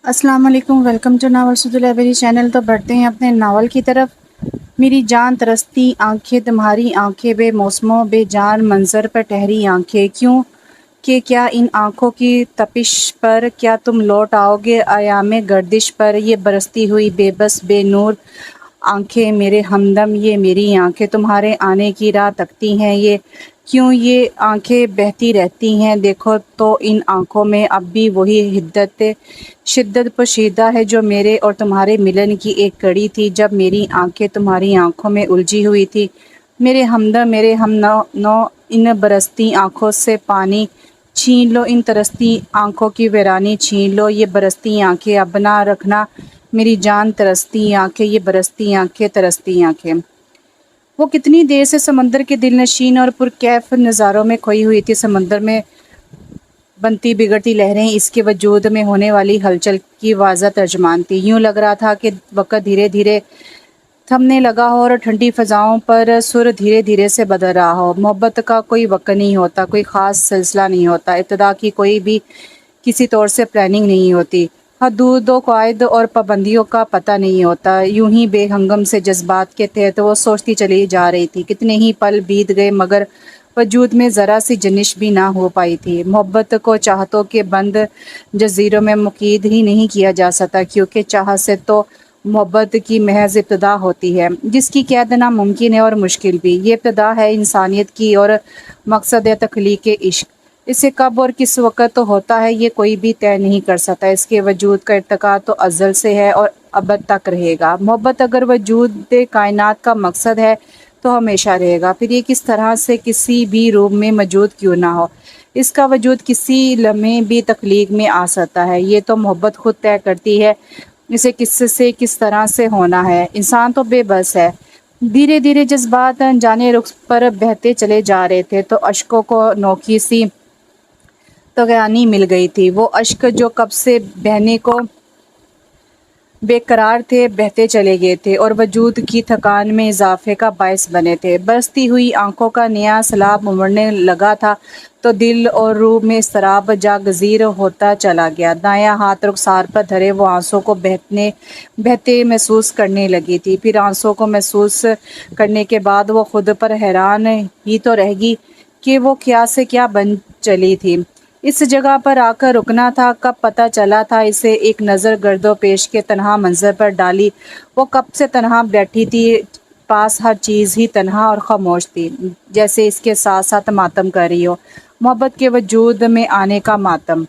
अस्सलाम वालेकुम, welcome to नावल सुदु लाइब्रेरी चैनल। तो बढ़ते हैं अपने नावल की तरफ। मेरी जान तरसती आंखें तुम्हारी आंखें, बेमौसमों बेजान मंजर पर ठहरी आंखें, क्यों कि क्या इन आँखों की तपिश पर क्या तुम लौट आओगे अयामे गर्दिश पर। ये बरसती हुई बेबस बेनूर आँखें मेरे हमदम, ये मेरी आँखें तुम्हारे आने की राह तकती हैं। ये क्यों ये आँखें बहती रहती हैं, देखो तो इन आँखों में अब भी वही हिद्दत शिद्दत पोशीदा है जो मेरे और तुम्हारे मिलन की एक कड़ी थी, जब मेरी आँखें तुम्हारी आँखों में उलझी हुई थी। मेरे हमदम मेरे हम नौ इन बरसती आँखों से पानी छीन लो, इन तरसती आँखों की वीरानी छीन लो। ये बरसती आँखें अब ना रखना मेरी जान, तरसती आँखें, ये बरसती आँखें, तरसती आँखें। वो कितनी देर से समंदर के दिलनशीन और पुरकैफ नज़ारों में खोई हुई थी। समंदर में बनती बिगड़ती लहरें इसके वजूद में होने वाली हलचल की वाज़ा तर्जमान थी। यूँ लग रहा था कि वक़्त धीरे धीरे थमने लगा हो और ठंडी फ़ज़ाओं पर सुर धीरे धीरे से बदल रहा हो। मोहब्बत का कोई वक़्त नहीं होता, कोई ख़ास सिलसिला नहीं होता, इब्तिदा की कोई भी किसी तौर से प्लानिंग नहीं होती, हदूद व क़वाइद और पाबंदियों का पता नहीं होता। यूं ही बेहंगम से जज्बात के तहत वो सोचती चली जा रही थी। कितने ही पल बीत गए मगर वजूद में ज़रा सी जनिश भी ना हो पाई थी। मोहब्बत को चाहतों के बंद जजीरों में मुक़ीद ही नहीं किया जा सकता, क्योंकि चाह से तो मोहब्बत की महज इब्तिदा होती है, जिसकी कैद नामुमकिन है और मुश्किल भी। ये इब्तिदा है इंसानियत की और मकसद है तख्लीक़ इश्क। इसे कब और किस वक़्त तो होता है ये कोई भी तय नहीं कर सकता। इसके वजूद का इर्तिका तो अज़ल से है और अबद तक रहेगा। मोहब्बत अगर वजूद कायनात का मकसद है तो हमेशा रहेगा, फिर ये किस तरह से किसी भी रूप में मौजूद क्यों ना हो। इसका वजूद किसी लम्हे भी तख्लीक में आ सकता है, ये तो मोहब्बत खुद तय करती है इसे किससे किस तरह से होना है। इंसान तो बेबस है। धीरे धीरे जज्बात अनजाने रुख पर बहते चले जा रहे थे, तो अश्कों को नोकी सी तगयानी मिल गई थी। वो अश्क जो कब से बहने को बेकरार थे, बहते चले गए थे और वजूद की थकान में इजाफे का बायस बने थे। बरसती हुई आंखों का नया सैलाब उमड़ने लगा था तो दिल और रूह में इसराब जागज़ीर होता चला गया। दायां हाथ रुखसार पर धरे वो आंसू को बहते महसूस करने लगी थी। फिर आंसू को महसूस करने के बाद वो खुद पर हैरान ही तो रहेगी कि वो क्या से क्या बन चली थी। इस जगह पर आकर रुकना था, कब पता चला था इसे। एक नज़र गर्दो पेश के तन्हा मंजर पर डाली, वो कब से तन्हा बैठी थी, पास हर चीज़ ही तन्हा और खामोश थी, जैसे इसके साथ साथ मातम कर रही हो। मोहब्बत के वजूद में आने का मातम।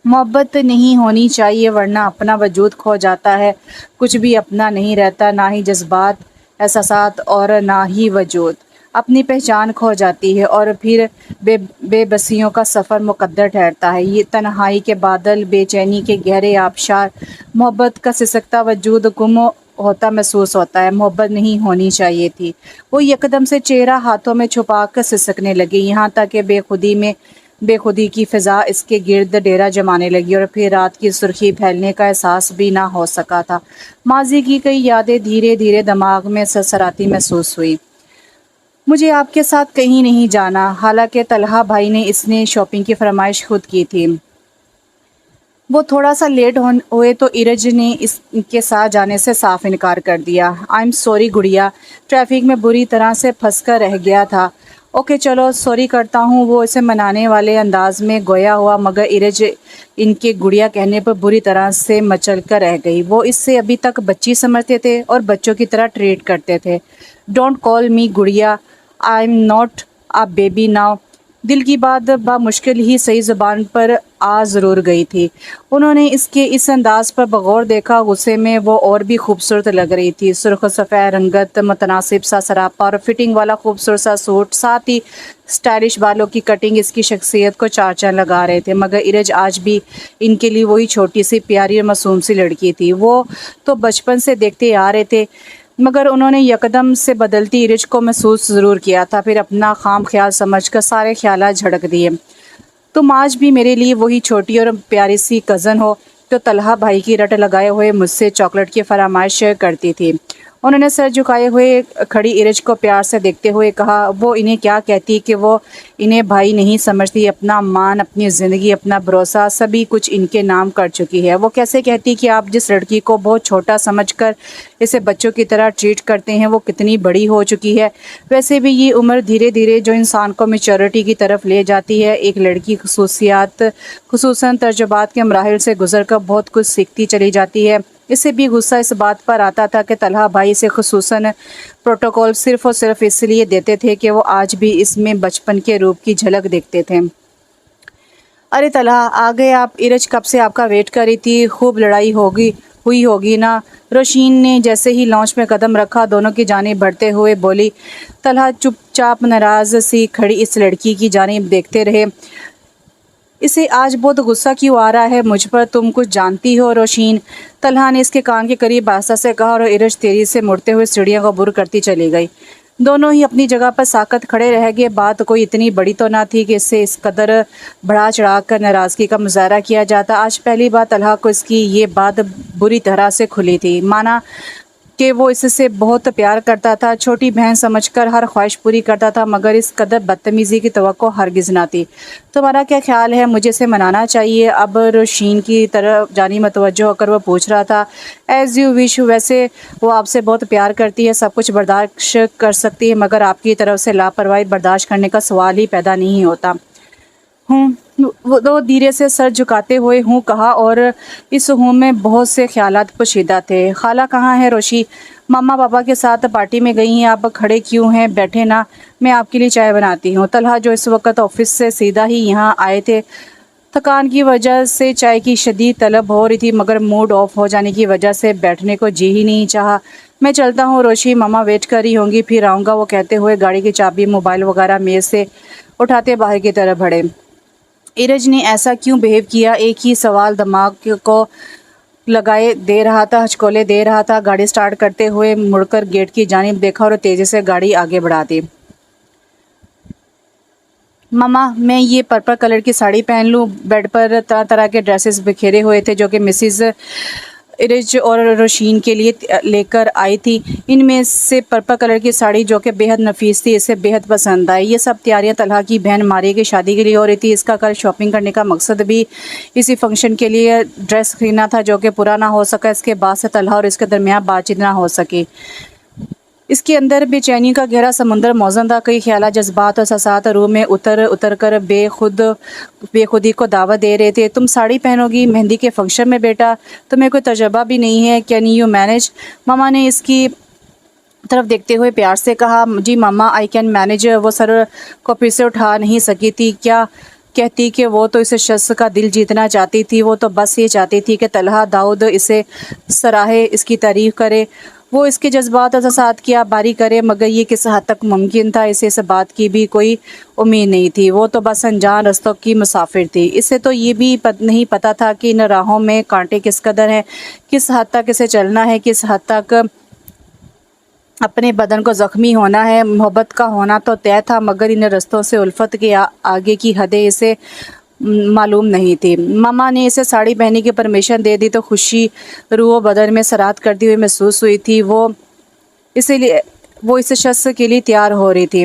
मोहब्बत नहीं होनी चाहिए वरना अपना वजूद खो जाता है। कुछ भी अपना नहीं रहता, ना ही जज्बात, एहसासात और ना ही वजूद। अपनी पहचान खो जाती है और फिर बेबसियों का सफ़र मुकद्दर ठहरता है। ये तन्हाई के बादल, बेचैनी के गहरे आबशार, मोहब्बत का सिसकता वजूद गुम होता महसूस होता है। मोहब्बत नहीं होनी चाहिए थी। वो यकदम से चेहरा हाथों में छुपा कर सिसकने लगी, यहाँ तक कि बेखुदी की फ़िज़ा इसके गिर्द डेरा जमाने लगी और फिर रात की सुर्खी फैलने का एहसास भी ना हो सका था। माजी की कई यादें धीरे धीरे दिमाग में सरसराती महसूस हुई। मुझे आपके साथ कहीं नहीं जाना, हालांकि तलहा भाई ने इसने शॉपिंग की फरमाइश खुद की थी। वो थोड़ा सा लेट हुए तो इरज ने इसके साथ जाने से साफ इनकार कर दिया। आई एम सॉरी गुड़िया, ट्रैफिक में बुरी तरह से फंस कर रह गया था। ओके चलो सॉरी करता हूँ, वो इसे मनाने वाले अंदाज में गोया हुआ, मगर इरज इनके गुड़िया कहने पर बुरी तरह से मचल कर रह गई। वो इससे अभी तक बच्ची समझते थे और बच्चों की तरह ट्रीट करते थे। डोंट कॉल मी गुड़िया, I am not a baby now. दिल की बात बामुश्किल ही सही ज़ुबान पर आ ज़रूर गई थी। उन्होंने इसके इस अंदाज़ पर बगौर देखा। गुस्से में वो और भी खूबसूरत लग रही थी। सुर्ख सफ़ेद रंगत, मुतनासिब सा सरापा और फिटिंग वाला खूबसूरत सा सूट, साथ ही स्टाइलिश बालों की कटिंग इसकी शख्सियत को चार चांद लगा रहे थे। मगर इरज आज भी इनके लिए वही छोटी सी प्यारी और मासूम सी लड़की थी। वो तो बचपन से देखते आ रहे थे, मगर उन्होंने यकदम से बदलती इरज को महसूस ज़रूर किया था। फिर अपना खाम ख्याल समझकर सारे ख्यालात झड़क दिए। तुम आज भी मेरे लिए वही छोटी और प्यारी सी कज़न हो तो तलहा भाई की रट लगाए हुए मुझसे चॉकलेट की फरमाइश करती थी। उन्होंने सर झुकाए हुए खड़ी इरज को प्यार से देखते हुए कहा, वो इन्हें क्या कहती कि वो इन्हें भाई नहीं समझती। अपना मान, अपनी ज़िंदगी, अपना भरोसा सभी कुछ इनके नाम कर चुकी है। वो कैसे कहती कि आप जिस लड़की को बहुत छोटा समझकर इसे बच्चों की तरह ट्रीट करते हैं वो कितनी बड़ी हो चुकी है। वैसे भी ये उम्र धीरे धीरे जो इंसान को मैच्योरिटी की तरफ ले जाती है। एक लड़की खुसूसन तजुर्बात के मराहिल से गुजर कर बहुत कुछ सीखती चली जाती है। इसे भी गुस्सा इस बात पर आता था कि तलहा भाई से खुसूसन प्रोटोकॉल सिर्फ़ और सिर्फ इसलिए देते थे कि वो आज भी इसमें बचपन के रूप की झलक देखते थे। अरे तलहा आ गए आप। इरज कब से आपका वेट कर रही थी। खूब लड़ाई हुई होगी ना। रोशीन ने जैसे ही लॉन्च में कदम रखा दोनों की जानिब बढ़ते हुए बोली। तलहा चुपचाप नाराज़ सी खड़ी इस लड़की की जानिब देखते रहे। इसे आज बहुत गुस्सा क्यों आ रहा है मुझ पर, तुम कुछ जानती हो रोशीन। तलहा ने इसके कान के करीब आस्ता से कहा और इरज तेजी से मुड़ते हुए सीढ़ियों को बुर करती चली गई। दोनों ही अपनी जगह पर साकत खड़े रह गए। बात कोई इतनी बड़ी तो ना थी कि इससे इस कदर बढ़ा चढ़ा कर नाराज़गी का मुजाहरा किया जाता। आज पहली बार तलहा को इसकी ये बात बुरी तरह से खुली थी। माना कि वो इससे बहुत प्यार करता था, छोटी बहन समझकर हर ख्वाहिश पूरी करता था, मगर इस कदर बदतमीज़ी की तवक्को हरगिज़ ना थी। तुम्हारा क्या ख्याल है, मुझे इसे मनाना चाहिए? अब रोशीन की तरफ जानी मतवज्जो होकर वो पूछ रहा था। As you wish. वैसे वो आपसे बहुत प्यार करती है, सब कुछ बर्दाश्त कर सकती है, मगर आपकी तरफ से लापरवाही बर्दाश्त करने का सवाल ही पैदा नहीं होता। वो तो धीरे से सर झुकाते हुए हूँ कहा और इस हूँ में बहुत से ख्यालात पोशीदा थे। खाला कहाँ है रोशी? मम्मा पापा के साथ पार्टी में गई हैं। आप खड़े क्यों हैं, बैठे ना, मैं आपके लिए चाय बनाती हूँ। तलहा जो इस वक्त ऑफिस से सीधा ही यहाँ आए थे, थकान की वजह से चाय की शदीद तलब हो रही थी, मगर मूड ऑफ हो जाने की वजह से बैठने को जी ही नहीं चाहा। मैं चलता हूँ रोशी, मम्मा वेट कर रही होंगी, फिर आऊँगा, वो कहते हुए गाड़ी की चाबी मोबाइल वगैरह मेज़ से उठाते बाहर की तरफ बढ़े। इरज ने ऐसा क्यों बिहेव किया, एक ही सवाल दिमाग को लगाए दे रहा था, हचकोले दे रहा था। गाड़ी स्टार्ट करते हुए मुड़कर गेट की जानिब देखा और तेज़ी से गाड़ी आगे बढ़ा दी। मम्मा मैं ये पर्पल कलर की साड़ी पहन लूँ? बेड पर तरह तरह के ड्रेसेस बिखेरे हुए थे जो कि मिसिज़ इरज और रोशीन के लिए लेकर आई थी। इनमें से पर्पल कलर की साड़ी जो कि बेहद नफीस थी इसे बेहद पसंद आई। ये सब तैयारियां तलहा की बहन मारिया की शादी के लिए हो रही थी। इसका कल शॉपिंग करने का मकसद भी इसी फंक्शन के लिए ड्रेस खरीदना था जो कि पूरा ना हो सका। इसके बाद से तलहा और इसके दरमियान बातचीत ना हो सकी। इसके अंदर बेचैनी का गहरा समुंदर मौजूद था। कई ख्याल, जज्बात और एहसास रूह में उतर कर बेखुदी को दावत दे रहे थे। तुम साड़ी पहनोगी मेहंदी के फंक्शन में बेटा? तुम्हें कोई तजर्बा भी नहीं है, कैन यू मैनेज? मामा ने इसकी तरफ देखते हुए प्यार से कहा। जी मामा, आई कैन मैनेज। वो सर को फिर से उठा नहीं सकी थी। क्या कहती कि वो तो इस शख्स का दिल जीतना चाहती थी। वो तो बस ये चाहती थी कि तलहा दाऊद इसे सराहे, इसकी तारीफ़ करे, वो इसके जज्बात और एहसास की आबारी करे, मगर ये किस हद तक मुमकिन था, इसे इस बात की भी कोई उम्मीद नहीं थी। वो तो बस अनजान रस्तों की मुसाफिर थी। इसे तो ये भी नहीं पता था कि इन राहों में कांटे किस कदर हैं, किस हद तक इसे चलना है, किस हद तक अपने बदन को ज़ख्मी होना है। मोहब्बत का होना तो तय था, मगर इन रस्तों से उल्फत के आगे की हदें इसे मालूम नहीं थी। मामा ने इसे साड़ी पहनने की परमिशन दे दी तो खुशी रूह बदन में सराहत करती हुई महसूस हुई थी। वो इस शख्स के लिए तैयार हो रही थी।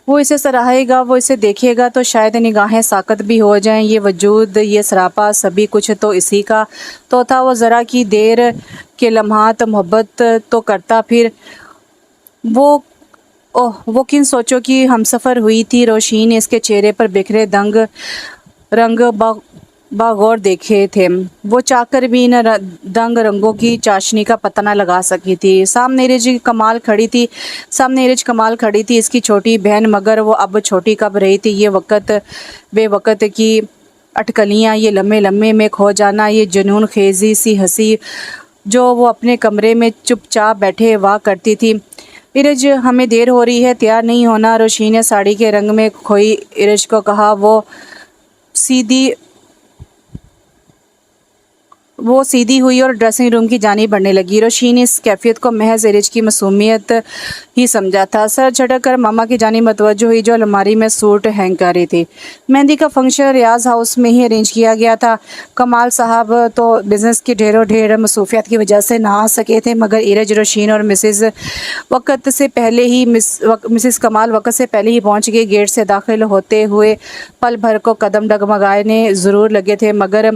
वो इसे सराहेगा, वो इसे देखेगा तो शायद निगाहें साकत भी हो जाएं। ये वजूद, ये सरापा, सभी कुछ तो इसी का तो था। वो ज़रा की देर के लम्हात मोहब्बत तो करता, फिर वो किन सोचों की हमसफ़र हुई थी। रोशीन ने इसके चेहरे पर बिखरे रंग बागौर देखे थे। वो चाहकर भी इन दंग रंगों की चाशनी का पता न लगा सकी थी। सामने इरज कमाल खड़ी थी, इसकी छोटी बहन, मगर वो अब छोटी कब रही थी। ये वक्त बेवक्त की अटकलियाँ, ये लम्हे लम्हे में खो जाना, ये जुनून खेजी सी हंसी जो वो अपने कमरे में चुपचाप बैठे हुआ करती थी। इरज हमें देर हो रही है, तैयार नहीं होना? रोशीन ने साड़ी के रंग में खोई इरज को कहा। वो सीधी वो सीधी हुई और ड्रेसिंग रूम की जानिब बढ़ने लगी। रोशी ने इस कैफियत को महज इरिज की मासूमियत ही समझा था। सर झटक कर मामा की जानिब मतवज्जो हुई जो अलमारी में सूट हैंग कर रही थी। मेहंदी का फंक्शन रियाज हाउस में ही अरेंज किया गया था। कमाल साहब तो बिज़नेस की ढेरों ढेर मसरूफियत की वजह से ना आ सके थे, मगर इरज, रोशीन और मिसेस कमाल वक्त से पहले ही पहुंच गए। गेट से दाखिल होते हुए पल भर को कदम डगमगाने ज़रूर लगे थे, मगर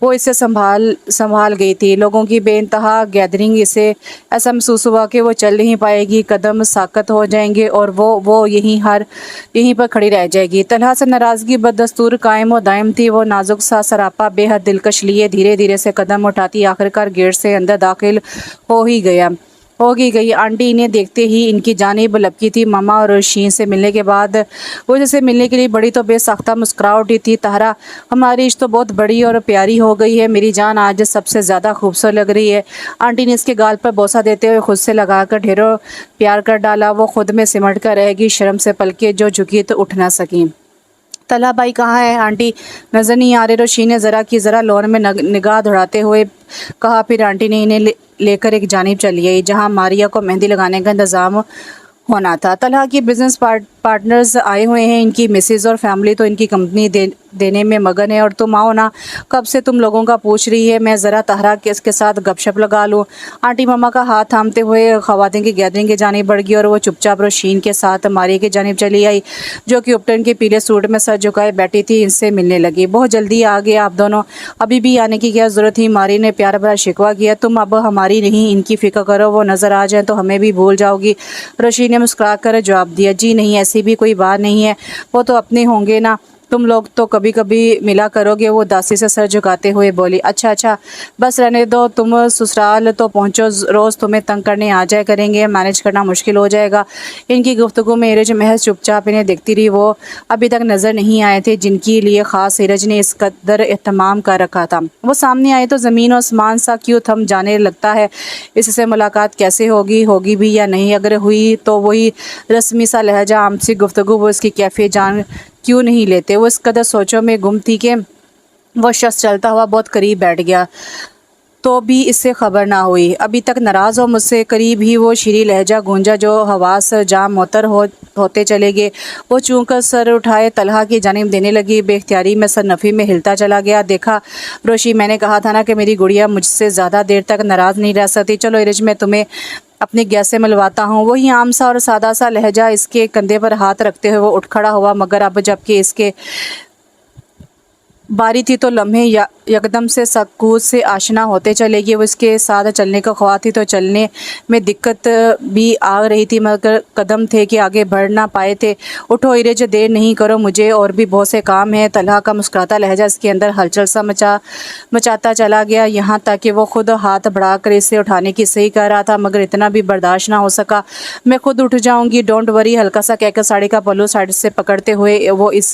वो इसे संभाल गई थी। लोगों की बेइंतहा गैदरिंग, इसे ऐसा महसूस हुआ कि वो चल नहीं पाएगी, कदम साकत हो जाएंगे और वो यहीं पर खड़ी रह जाएगी। तलहा से नाराज़गी बदस्तूर कायम व दायम थी। वो नाजुक सा सरापा बेहद दिलकश लिए धीरे धीरे से कदम उठाती आखिरकार गेट से अंदर दाखिल हो गई। आंटी इन्हें देखते ही इनकी जानिब लपकी थी। मामा और रोशीन से मिलने के बाद वो जैसे मिलने के लिए बड़ी तो बेसाख्ता मुस्कुरा उठी थी। ताहरा, हमारी इश्क तो बहुत बड़ी और प्यारी हो गई है। मेरी जान आज सबसे ज़्यादा खूबसूरत लग रही है। आंटी ने इसके गाल पर बोसा देते हुए खुद से लगाकर ढेरों प्यार कर डाला। वो खुद में सिमट कर रहेगी, शर्म से पलके जो झुकी तो उठ ना सकी। तला भाई कहाँ है? आंटी नज़र नहीं आ रहे। रोशीन ने ज़रा लोन में निगाह दौड़ाते हुए कहा। फिर आंटी ने इन्हें लेकर एक जानिब चली आई जहाँ मारिया को मेहंदी लगाने का इंतज़ाम होना था। तलहा की बिजनेस पार्टनर्स आए हुए हैं। इनकी मिसेज और फैमिली तो इनकी कंपनी देने में मगन है और तुम आओ ना, कब से तुम लोगों का पूछ रही है। मैं ज़रा तहरा के इसके साथ गपशप लगा लूँ। आंटी मामा का हाथ थामते हुए ख़वातीन की गैदरिंग की जानिब बढ़ गई और वो चुपचाप रोशीन के साथ मारिया की जानिब चली आई जो कि उपटन के पीले सूट में सर झुकाए बैठी थी। इनसे मिलने लगी। बहुत जल्दी आ गए आप दोनों, अभी भी आने की क्या ज़रूरत थी? मारी ने प्यार भरा शिकवा किया। तुम अब हमारी नहीं, इनकी फ़िक्र करो, वो नज़र आ जाए तो हमें भी भूल जाओगी। रोशीन ने मुस्कुरा कर जवाब दिया। जी नहीं, ऐसी भी कोई बात नहीं है, वो तो अपने होंगे ना, तुम लोग तो कभी कभी मिला करोगे। वो दासी से सर झुकाते हुए बोली। अच्छा बस रहने दो, तुम ससुराल तो पहुंचो, रोज़ तुम्हें तंग करने आ जाए करेंगे, मैनेज करना मुश्किल हो जाएगा। इनकी गुफ्तगू में इरज महज चुपचाप इन्हें देखती रही। वो अभी तक नज़र नहीं आए थे जिनके लिए ख़ास इरज ने इस कदर एहतमाम कर रखा था। वो सामने आए तो ज़मीन और आसमान सा क्यों थम जाने लगता है। इससे मुलाकात कैसे होगी भी या नहीं? अगर हुई तो वही रस्मी सा लहजा, आमसी गुफ्तगू, वो इसकी कैफियत जान क्यों नहीं लेते। वो इस कदर सोचों में गुम थी कि वो शख्स चलता हुआ बहुत करीब बैठ गया तो भी इससे खबर ना हुई। अभी तक नाराज़ हो मुझसे, करीब ही वो शीरी लहजा गूंजा जो हवास जाम मोतर होते चले गए। वो चूंकर सर उठाए तलहा की जानिब देने लगी। बेख्तियारी में सर नफ़ी में हिलता चला गया। देखा रोशी, मैंने कहा था ना कि मेरी गुड़िया मुझसे ज़्यादा देर तक नाराज़ नहीं रह सकती। चलो इरज, मैं तुम्हें अपनी गैस से मिलवाता हूँ। वही आम सा और सादा सा लहजा, इसके कंधे पर हाथ रखते हुए वो उठ खड़ा हुआ, मगर अब जबकि इसके बारी थी तो लम्हे यकदम से सकूत से आशना होते चले गए। वो इसके साथ चलने का ख्वाह थी तो चलने में दिक्कत भी आ रही थी, मगर कदम थे कि आगे बढ़ ना पाए थे। उठो इरज, देर नहीं करो, मुझे और भी बहुत से काम है। तलहा का मुस्कुराता लहजा इसके अंदर हलचल सा मचाता चला गया, यहाँ तक कि वो खुद हाथ बढ़ाकर इसे उठाने की सही कर रहा था, मगर इतना भी बर्दाश्त ना हो सका। मैं खुद उठ जाऊँगी, डोंट वरी, हल्का सा कहकर साड़ी का पल्लू साइड से पकड़ते हुए वो इस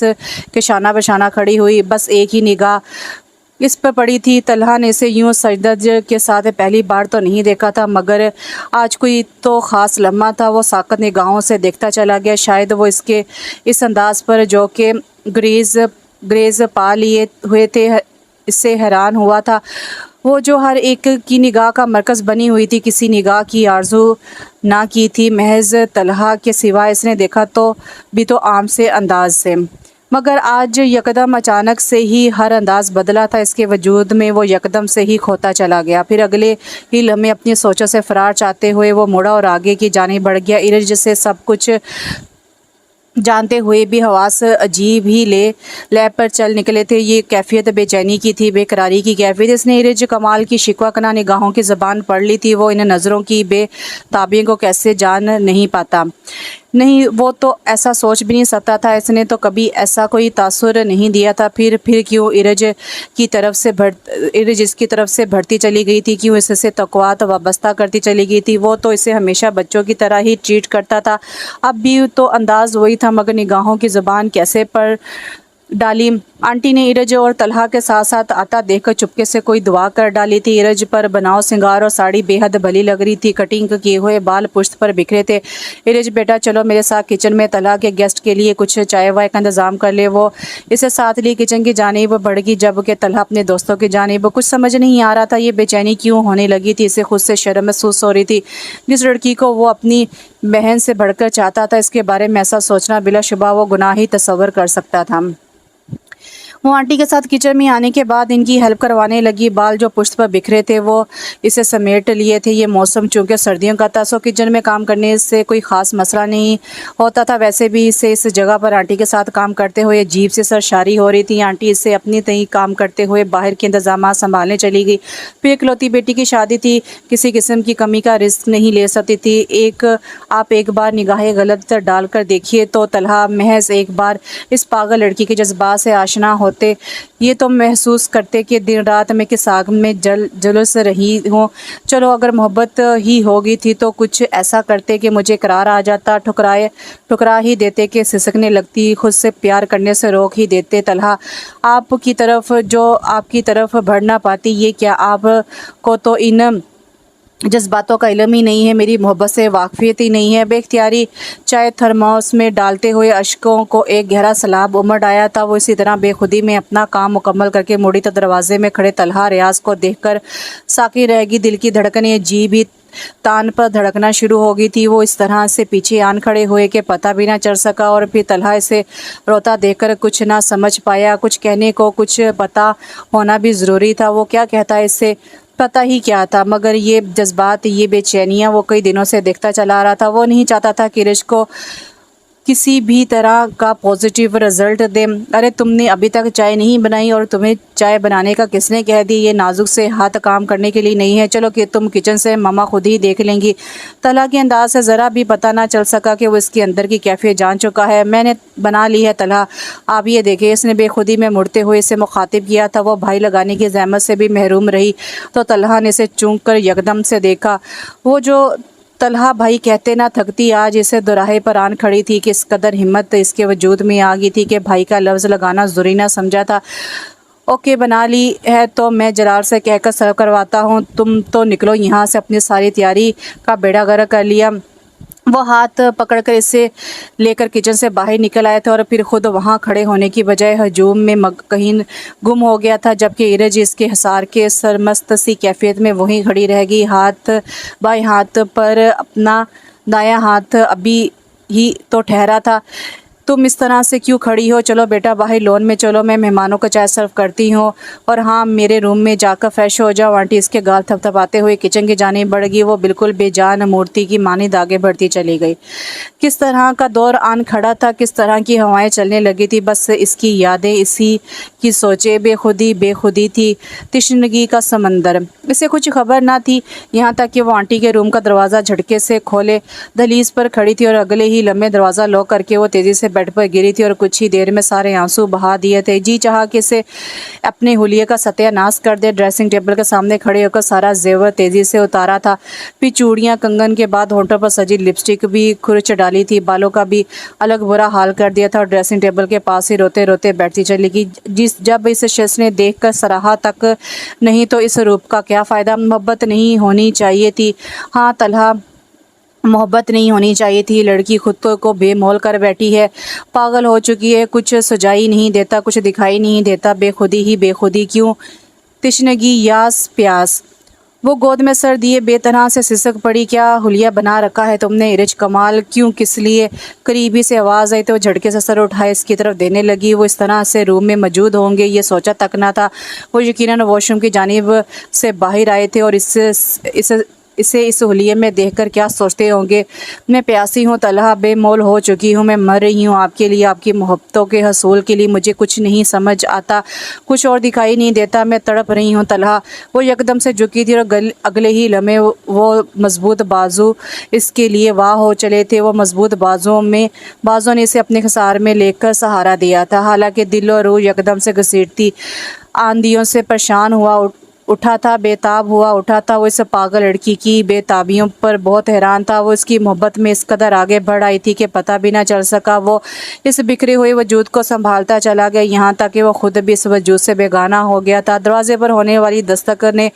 के शाना बशाना खड़ी हुई। बस एक ही निगाह इस पर पड़ी थी। तलहा ने इसे यूं सजदज के साथ पहली बार तो नहीं देखा था, मगर आज कोई तो ख़ास लम्हा था। वो साकत निगाहों से देखता चला गया। शायद वो इसके इस अंदाज पर जो कि ग्रेज पा लिए हुए थे इससे हैरान हुआ था। वो जो हर एक की निगाह का मरकज़ बनी हुई थी, किसी निगाह की आरजू ना की थी, महज तलहा के सिवा इसने देखा तो भी तो आम से अंदाज से, मगर आज यकदम अचानक से ही हर अंदाज बदला था। इसके वजूद में वो यकदम से ही खोता चला गया। फिर अगले ही लम्हे अपनी सोचों से फरार चाहते हुए वो मुड़ा और आगे की जानिब बढ़ गया। इरज से सब कुछ जानते हुए भी हवास अजीब ही लैब पर चल निकले थे। ये कैफियत बेचैनी की थी, बेकरारी की कैफियत। इसने इरज कमाल की शिकवा कना निगाहों की ज़बान पढ़ ली थी। वो इन नज़रों की बेताबियों को कैसे जान नहीं पाता। नहीं, वो तो ऐसा सोच भी नहीं सकता था। इसने तो कभी ऐसा कोई तासुर नहीं दिया था। फिर क्यों इरज इसकी तरफ से बढ़ती चली गई थी? क्यों इससे तक़वात वाबस्ता करती चली गई थी? वो तो इसे हमेशा बच्चों की तरह ही ट्रीट करता था। अब भी तो अंदाज़ वही था, मगर निगाहों की ज़बान कैसे डाली। आंटी ने इरज और तलहा के साथ साथ आता देखकर चुपके से कोई दुआ कर डाली थी। इरज पर बनाव सिंगार और साड़ी बेहद भली लग रही थी। कटिंग किए हुए बाल पुश्त पर बिखरे थे। इरज बेटा चलो मेरे साथ किचन में, तलहा के गेस्ट के लिए कुछ चाय वाय का इंतजाम कर ले। वो इसे साथ ली किचन की जानिब बढ़ गई जबकि तलहा अपने दोस्तों की जानिब। कुछ समझ नहीं आ रहा था ये बेचैनी क्यों होने लगी थी। इसे खुद से शर्म महसूस हो रही थी। जिस लड़की को वो अपनी बहन से बढ़कर चाहता था, इसके बारे में ऐसा सोचना बिलाशुबा वो गुनाह ही तस्वर कर सकता था। वो आंटी के साथ किचन में आने के बाद इनकी हेल्प करवाने लगी। बाल जो पुश्त पर बिखरे थे वो इसे समेट लिए थे। ये मौसम चूँकि सर्दियों का था, सो किचन में काम करने से कोई ख़ास मसला नहीं होता था। वैसे भी इसे इस जगह पर आंटी के साथ काम करते हुए अजीब सी सरशारी हो रही थी। आंटी इसे अपनी तय काम करते हुए बाहर के इंतजाम संभालने चली गई। फिर इकलौती बेटी की शादी थी, किसी किस्म की कमी का रिस्क नहीं ले सकती थी। आप एक बार निगाहें गलत डालकर देखिए तो तलहा महज एक बार इस पागल लड़की के जज्बात से आशना होते ये तो महसूस करते कि दिन रात मैं किस आग में जुलूस रही हूँ। चलो अगर मोहब्बत ही होगी थी तो कुछ ऐसा करते कि मुझे करार आ जाता। ठुकरा ही देते कि सिसकने लगती, खुद से प्यार करने से रोक ही देते। तलहा आपकी तरफ बढ़ ना पाती, ये क्या आपको तो इन जज्बातों का इल्म ही नहीं है, मेरी मोहब्बत से वाकफियत ही नहीं है। बेख्तियारी चाय थर्मोस में डालते हुए अश्कों को एक गहरा सैलाब उमड़ आया था। वो इसी तरह बेखुदी में अपना काम मुकम्मल करके मुड़ी तो दरवाजे में खड़े तलहा रियाज को देखकर साकी रहेगी। दिल की धड़कनें जी भी तान पर धड़कना शुरू हो गई थी। वो इस तरह से पीछे आन खड़े हुए कि पता भी ना चल सका और फिर तलहा इसे रोता देखकर कुछ ना समझ पाया। कुछ कहने को कुछ पता होना भी ज़रूरी था। वो क्या कहता है इससे पता ही क्या था, मगर ये जज्बात, ये बेचैनियाँ वो कई दिनों से देखता चला आ रहा था। वो नहीं चाहता था कि रिश्क को किसी भी तरह का पॉजिटिव रिजल्ट दे। अरे तुमने अभी तक चाय नहीं बनाई और तुम्हें चाय बनाने का किसने कह दी? ये नाजुक से हाथ काम करने के लिए नहीं है। चलो कि तुम किचन से मम्मा खुद ही देख लेंगी। तलहा के अंदाज से ज़रा भी पता ना चल सका कि वो इसके अंदर की कैफियत जान चुका है। मैंने बना ली है तलहा, आप ये देखिए। इसने बेखुदी में मुड़ते हुए इसे मुखातिब किया था। वो भाई लगाने की जहमत से भी महरूम रही तो तलहा ने इसे चूक कर यकदम से देखा। वो जो तलहा भाई कहते ना थकती आज इसे दोराहे पर आन खड़ी थी कि इस कदर हिम्मत इसके वजूद में आ गई थी कि भाई का लफ्ज़ लगाना ज़रूरी ना समझा था। ओके बना ली है तो मैं जलाल से कहकर सर्व करवाता हूँ, तुम तो निकलो यहाँ से। अपनी सारी तैयारी का बेड़ा गर्क कर लिया। वो हाथ पकड़कर इसे लेकर किचन से बाहर निकल आए थे और फिर खुद वहाँ खड़े होने की बजाय हजूम में कहीं गुम हो गया था, जबकि इरज इसके हिसार के सरमस्त सी कैफियत में वहीं खड़ी रह गई। बाएं हाथ पर अपना दायां हाथ अभी ही तो ठहरा था। तुम इस तरह से क्यों खड़ी हो? चलो बेटा बाहर लॉन में चलो, मैं मेहमानों को चाय सर्व करती हूँ। और हाँ, मेरे रूम में जाकर फ्रेश हो जाओ। आंटी इसके गाल थपथपाते हुए किचन की जानिब बढ़ गई। वो बिल्कुल बेजान मूर्ति की मानिंद आगे बढ़ती चली गई। किस तरह का दौर आन खड़ा था, किस तरह की हवाएं चलने लगी थी, बस इसकी यादें, इसी की सोचें। बेखुदी थी, तिश्नगी का समंदर। इसे कुछ खबर ना थी यहाँ तक कि वो आंटी के रूम का दरवाज़ा झटके से खोले दहलीज पर खड़ी थी और अगले ही लम्हे दरवाज़ा लॉक करके वो तेज़ी से बेड पर गिरी थी और कुछ ही देर में सारे आंसू बहा दिए थे। जी चाहा कि इसे अपने हुलिये का सत्यानाश कर दे। ड्रेसिंग टेबल के सामने खड़े होकर सारा जेवर तेज़ी से उतारा था। फिर चूड़ियाँ, कंगन के बाद होंठों पर सजी लिपस्टिक भी खुरच डाली थी। बालों का भी अलग बुरा हाल कर दिया था और ड्रेसिंग टेबल के पास ही रोते रोते बैठती चली गई। जब इस शख्स ने देख कर सराहा तक नहीं तो इस रूप का क्या फ़ायदा? मोहब्बत नहीं होनी चाहिए थी। हाँ तलहा, मोहब्बत नहीं होनी चाहिए थी। लड़की खुद को बेमोल कर बैठी है, पागल हो चुकी है। कुछ सुझाई नहीं देता, कुछ दिखाई नहीं देता। बेखुदी ही बेखुदी क्यों? तिश्नगी, यास, प्यास। वो गोद में सर दिए बेतरह से सिसक पड़ी। क्या हुलिया बना रखा है तुमने इरज? कमाल, क्यों, किस लिए? करीबी से आवाज़ आई तो झटके से सर उठाए इसकी तरफ देने लगी। वो इस तरह से रूम में मौजूद होंगे ये सोचा तक ना था। वो यकीनन वॉशरूम की जानिब से बाहर आए थे और इसे इस हुलिये में देखकर क्या सोचते होंगे। मैं प्यासी हूँ तलहा, बेमोल हो चुकी हूँ। मैं मर रही हूँ आपके लिए, आपकी मोहब्बतों के हसूल के लिए। मुझे कुछ नहीं समझ आता, कुछ और दिखाई नहीं देता। मैं तड़प रही हूँ तलहा। वो एकदम से झुकी थी और अगले ही लम्हे वो मजबूत बाजू इसके लिए वाह हो चले थे। वो मजबूत बाजुओं ने इसे अपने खसार में लेकर सहारा दिया था। हालांकि दिल और रूह एकदम से घसीटती आंधियों से परेशान हुआ उठा था, बेताब हुआ उठा था। वो इस पागल लड़की की बेताबियों पर बहुत हैरान था। वो इसकी मोहब्बत में इस कदर आगे बढ़ आई थी कि पता भी ना चल सका। वो इस बिखरे हुए वजूद को संभालता चला गया, यहाँ तक कि वो खुद भी इस वजूद से बेगाना हो गया था। दरवाजे पर होने वाली दस्तक ने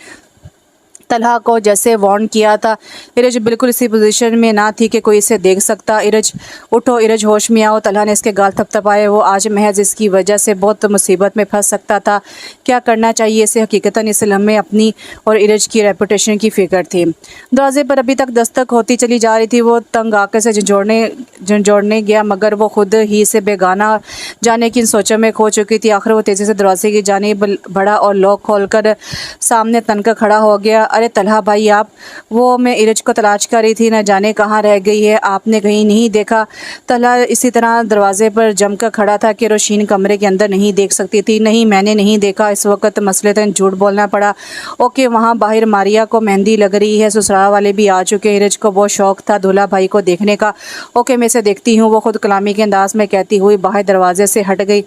तलहा को जैसे वार्न किया था। इरज बिल्कुल इसी पोजीशन में ना थी कि कोई इसे देख सकता। इरज उठो, इरज होश में आओ। तलहा ने इसके गाल थपथपाए। वो आज महज इसकी वजह से बहुत मुसीबत में फंस सकता था। क्या करना चाहिए इसे? हकीकतन इस लम्हे अपनी और इरज की रेपुटेशन की फिक्र थी। दरवाजे पर अभी तक दस्तक होती चली जा रही थी। वो तंग आकर से झंझोड़ने गया, मगर वो खुद ही से बेगाना जाने की सोचों में खो चुकी थी। आखिर वो तेज़ी से दरवाजे की जानिब बढ़ा और लॉक खोलकर सामने तनकर खड़ा हो गया। अरे तलहा भाई आप? वो मैं इरज को तलाश कर रही थी, न जाने कहाँ रह गई है, आपने कहीं नहीं देखा? तलहा इसी तरह दरवाजे पर जमकर खड़ा था कि रोशीन कमरे के अंदर नहीं देख सकती थी। नहीं, मैंने नहीं देखा। इस वक्त मसलतन झूठ बोलना पड़ा। ओके, वहाँ बाहर मारिया को मेहंदी लग रही है, ससुराल वाले भी आ चुके हैं। इरज को बहुत शौक था दूल्हा भाई को देखने का। ओके, मैं इसे देखती हूँ, वो खुद कलामी के अंदाज में कहती हुई बाहर दरवाजे से हट गई।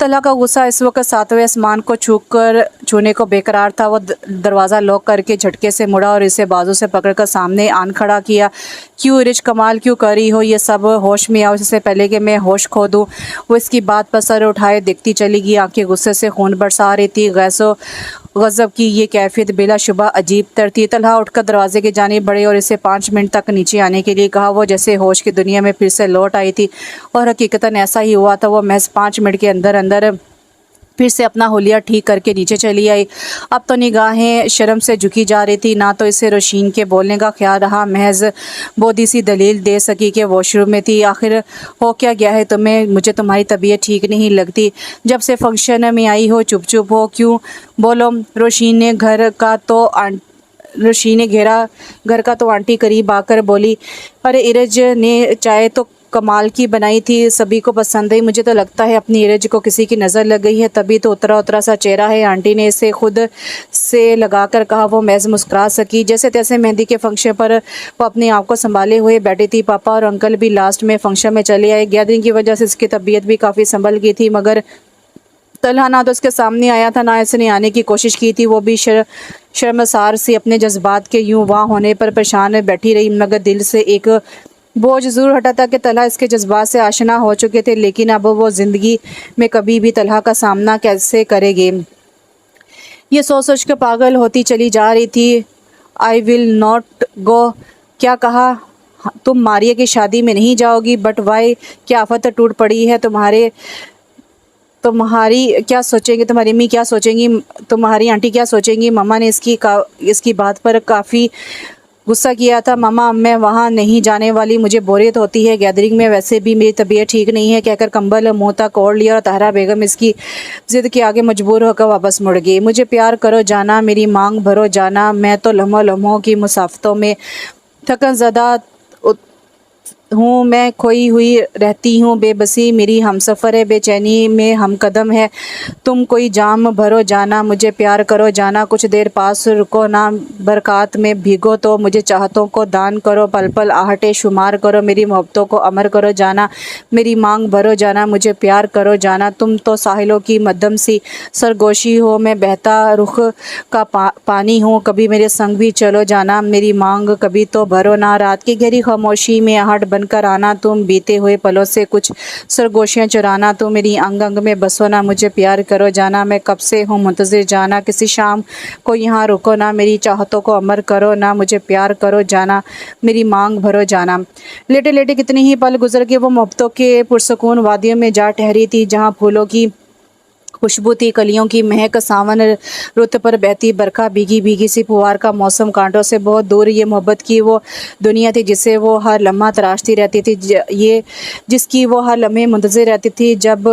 तलहा का गुस्सा इस वक्त सातवें आसमान को छूने को बेकरार था। वो दरवाज़ा लॉक करके झटके से मुड़ा और इसे बाजू से पकड़कर सामने आन खड़ा किया। क्यों इरज, कमाल क्यों कर रही हो ये सब? होश में आओ, इससे पहले कि मैं होश खो दूँ। वो इसकी बात पर सर उठाए देखती चली गई। आंखें गुस्से से खून बरसा रही थी। गैसो गज़ब की ये कैफियत बिलाशुबा अजीब तर थी। तलहा उठकर दरवाजे की जानिब बढ़े और इसे 5 मिनट तक नीचे आने के लिए कहा। वो जैसे होश की दुनिया में फिर से लौट आई थी और हकीकतन ऐसा ही हुआ था। वो महज 5 मिनट के अंदर अंदर फिर से अपना होलिया ठीक करके नीचे चली आई। अब तो निगाहें शर्म से झुकी जा रही थी। ना तो इसे रोशीन के बोलने का ख्याल रहा, महज बोधी सी दलील दे सकी कि वॉशरूम में थी। आखिर हो क्या गया है तुम्हें? मुझे तुम्हारी तबीयत ठीक नहीं लगती। जब से फंक्शन में आई हो चुप चुप हो क्यों? बोलो। रोशीन ने घेरा घर का तो आंटी करीब आकर बोली, अरे इरज ने चाय तो कमाल की बनाई थी, सभी को पसंद आई। मुझे तो लगता है अपनी इरज को किसी की नज़र लग गई है, तभी तो उतरा उतरा सा चेहरा है। आंटी ने इसे खुद से लगाकर कहा। वो महज मुस्कुरा सकी। जैसे तैसे मेहंदी के फंक्शन पर वो अपने आप को संभाले हुए बैठी थी। पापा और अंकल भी लास्ट में फंक्शन में चले आए। गैदरिंग की वजह से इसकी तबीयत भी काफ़ी संभल गई थी, मगर तलहा ना तो उसके सामने आया था, ना इसने आने की कोशिश की थी। वो भी शर्मसार सी अपने जज्बात के यूं वहाँ होने पर परेशान बैठी रही, मगर दिल से एक बोझ ज़रूर हटा था कि तलहा इसके जज्बात से आशना हो चुके थे। लेकिन अब वो ज़िंदगी में कभी भी तलहा का सामना कैसे करेंगे, ये सोच सोच कर पागल होती चली जा रही थी। I will not go. क्या कहा? तुम मारिया की शादी में नहीं जाओगी? But why? क्या आफत टूट पड़ी है? तुम्हारी क्या सोचेंगे? तुम्हारी अम्मी क्या सोचेंगी? तुम्हारी आंटी क्या सोचेंगी? मम्मा ने इसकी बात पर काफ़ी गुस्सा किया था। मामा, मैं वहाँ नहीं जाने वाली, मुझे बोरियत होती है गैदरिंग में, वैसे भी मेरी तबीयत ठीक नहीं है, कहकर कंबल मुँह तक ओढ़ लिया और ताहरा बेगम इसकी ज़िद के आगे मजबूर होकर वापस मुड़ गई। मुझे प्यार करो जाना, मेरी मांग भरो जाना, मैं तो लम्हों की मुसाफतों में थकन ज़दा हूँ, मैं खोई हुई रहती हूँ, बेबसी मेरी हमसफ़र है, बेचैनी में हम कदम है। तुम कोई जाम भरो जाना, मुझे प्यार करो जाना, कुछ देर पास रुको ना, बरक़ात में भीगो तो मुझे चाहतों को दान करो, पल पल आहटे शुमार करो, मेरी मोहब्बतों को अमर करो जाना, मेरी मांग भरो जाना, मुझे प्यार करो जाना। तुम तो साहिलों की मध्यम सी सरगोशी हो, मैं बहता रुख का पानी हूँ, कभी मेरे संग भी चलो जाना, मेरी मांग कभी तो भरो ना। रात की गहरी खामोशी में आहट बनकर आना, तुम बीते हुए पलों से कुछ सरगोशियाँ चुराना, तुम मेरी अंग अंग में बसो ना, मुझे प्यार करो जाना, मैं कब से हूँ मुंतज़िर जाना, किसी शाम को यहाँ रुको ना, मेरी चाहतों को अमर करो ना, मुझे प्यार करो जाना, मेरी मांग भरो जाना। लेटे लेटे कितने ही पल गुजर के वो मोहब्बतों के पुरसकून वादियों में जा ठहरी थी, जहाँ फूलों की खुशबू थी, कलियों की महक, सावन रुत पर बहती बरखा, भीगी भीगी सी फुहार का मौसम, कांटों से बहुत दूर ये मोहब्बत की वो दुनिया थी जिसे वो हर लम्हा तराशती रहती थी, ये जिसकी वो हर लम्हे मुंतज़िर रहती थी। जब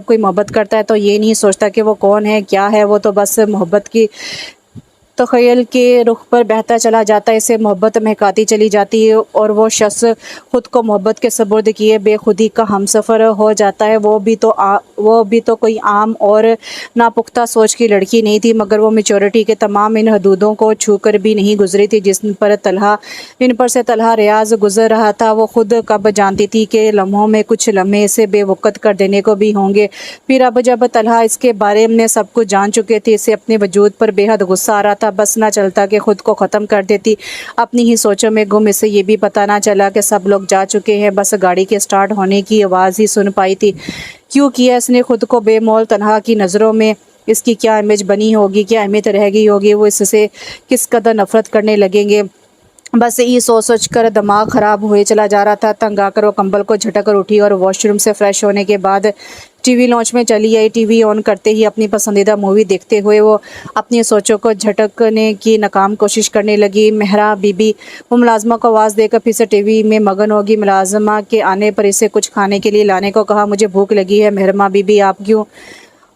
कोई मोहब्बत करता है तो ये नहीं सोचता कि वो कौन है क्या है, वो तो बस मोहब्बत की तख़य्युल के रुख पर बहता चला जाता है, इसे मोहब्बत महकाती चली जाती है और वो शख्स ख़ुद को मोहब्बत के सपुर्द किए बेखुदी का हमसफ़र हो जाता है। वो भी तो कोई आम और नापुख्ता सोच की लड़की नहीं थी, मगर वो मैच्योरिटी के तमाम इन हदूदों को छू कर भी नहीं गुजरी थी जिन पर से तलहा रियाज गुजर रहा था। वो खुद कब जानती थी कि लम्हों में कुछ लम्हे इसे बेवक़्त कर देने को भी होंगे। फिर अब जब तलहा इसके बारे में सब कुछ जान चुके थे, इसे अपने वजूद पर बेहद गुस्सा आ रहा था। बस ना चलता कि ख़ुद को ख़त्म कर देती अपनी ही सोचों में गुम। इसे ये भी पता ना चला कि सब लोग जा चुके हैं, बस गाड़ी के स्टार्ट होने की आवाज़ ही सुन पाई थी। क्यों किया इसने ख़ुद को बेमोल? तन्हा की नज़रों में इसकी क्या इमेज बनी होगी, क्या अहमियत रह गई होगी, वो इससे किस कदर नफ़रत करने लगेंगे। बस यही सोच कर दिमाग ख़राब हुए चला जा रहा था। तंग आकर वो कंबल को झटक कर उठी और वॉशरूम से फ्रेश होने के बाद टीवी लॉन्च में चली आई। टीवी ऑन करते ही अपनी पसंदीदा मूवी देखते हुए वो अपनी सोचों को झटकने की नाकाम कोशिश करने लगी। मेहरा बीबी वो मुलाजमा को आवाज़ देकर फिर से टीवी में मगन होगी। मुलाजमा के आने पर इसे कुछ खाने के लिए लाने को कहा। मुझे भूख लगी है। मेहरमा बीबी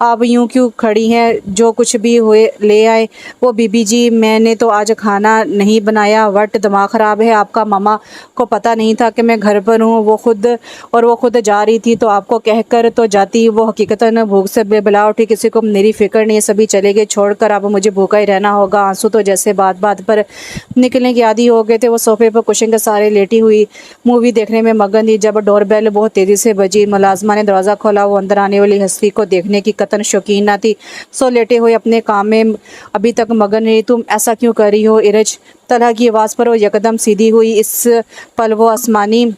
आप यूँ क्यों खड़ी हैं? जो कुछ भी हुए ले आए। वो बीबी जी, मैंने तो आज खाना नहीं बनाया। वट दिमाग ख़राब है आपका? मामा को पता नहीं था कि मैं घर पर हूँ? वो खुद जा रही थी तो आपको कहकर तो जाती। वो हकीकतन भूख से बेबला उठी। किसी को मेरी फ़िक्र नहीं। सभी चले गए छोड़कर, अब मुझे भूखा ही रहना होगा। आंसू तो जैसे बात बात पर निकलने की आदी हो गए थे। वो सोफ़े पर कुशन के सहारे लेटी हुई मूवी देखने में मगन थी जब डोरबेल बहुत तेज़ी से बजी। मुलाजमा ने दरवाज़ा खोला। वो अंदर आने वाली हस्ती को देखने की कतन शौकीन ना थी। सो लेटे हुए अपने काम में अभी तक मगन रही। तुम ऐसा क्यों कर रही हो इरज? तलहा की आवाज़ पर वो यकदम सीधी हुई। इस पल वो आसमानी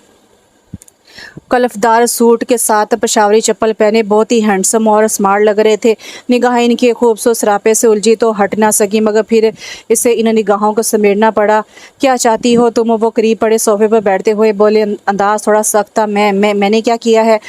कलफदार सूट के साथ पेशावरी चप्पल पहने बहुत ही हैंडसम और स्मार्ट लग रहे थे। निगाहें इनके खूबसूरत सरापे से उलझी तो हट ना सकी, मगर फिर इसे इन निगाहों को समेटना पड़ा। क्या चाहती हो तुम? वो करीब पड़े सोफे पर बैठते हुए बोले। अंदाज थोड़ा सख्त था। मैंने क्या किया है?